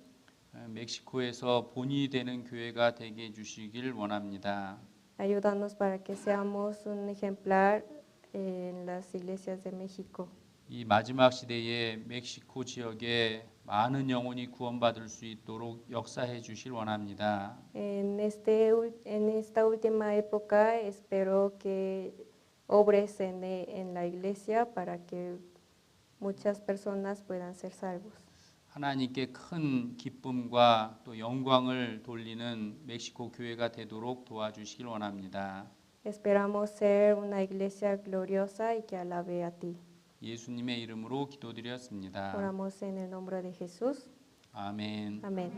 멕시코에서 본이 되는 교회가 되게 해 주시길 원합니다. Ayúdanos para que seamos un ejemplar en las iglesias de México. 이 마지막 시대에 멕시코 지역에 많은 영혼이 구원받을 수 있도록 역사해 주실 원합니다. En esta última época espero que obres en la iglesia para que muchas personas puedan ser salvos. 하나님께 큰 기쁨과 또 영광을 돌리는 멕시코 교회가 되도록 도와주시길 원합니다. Esperamos ser una iglesia gloriosa y que alabe a ti. 예수님의 이름으로 기도드렸습니다. Oramos en el nombre de Jesús. 아멘. Amén.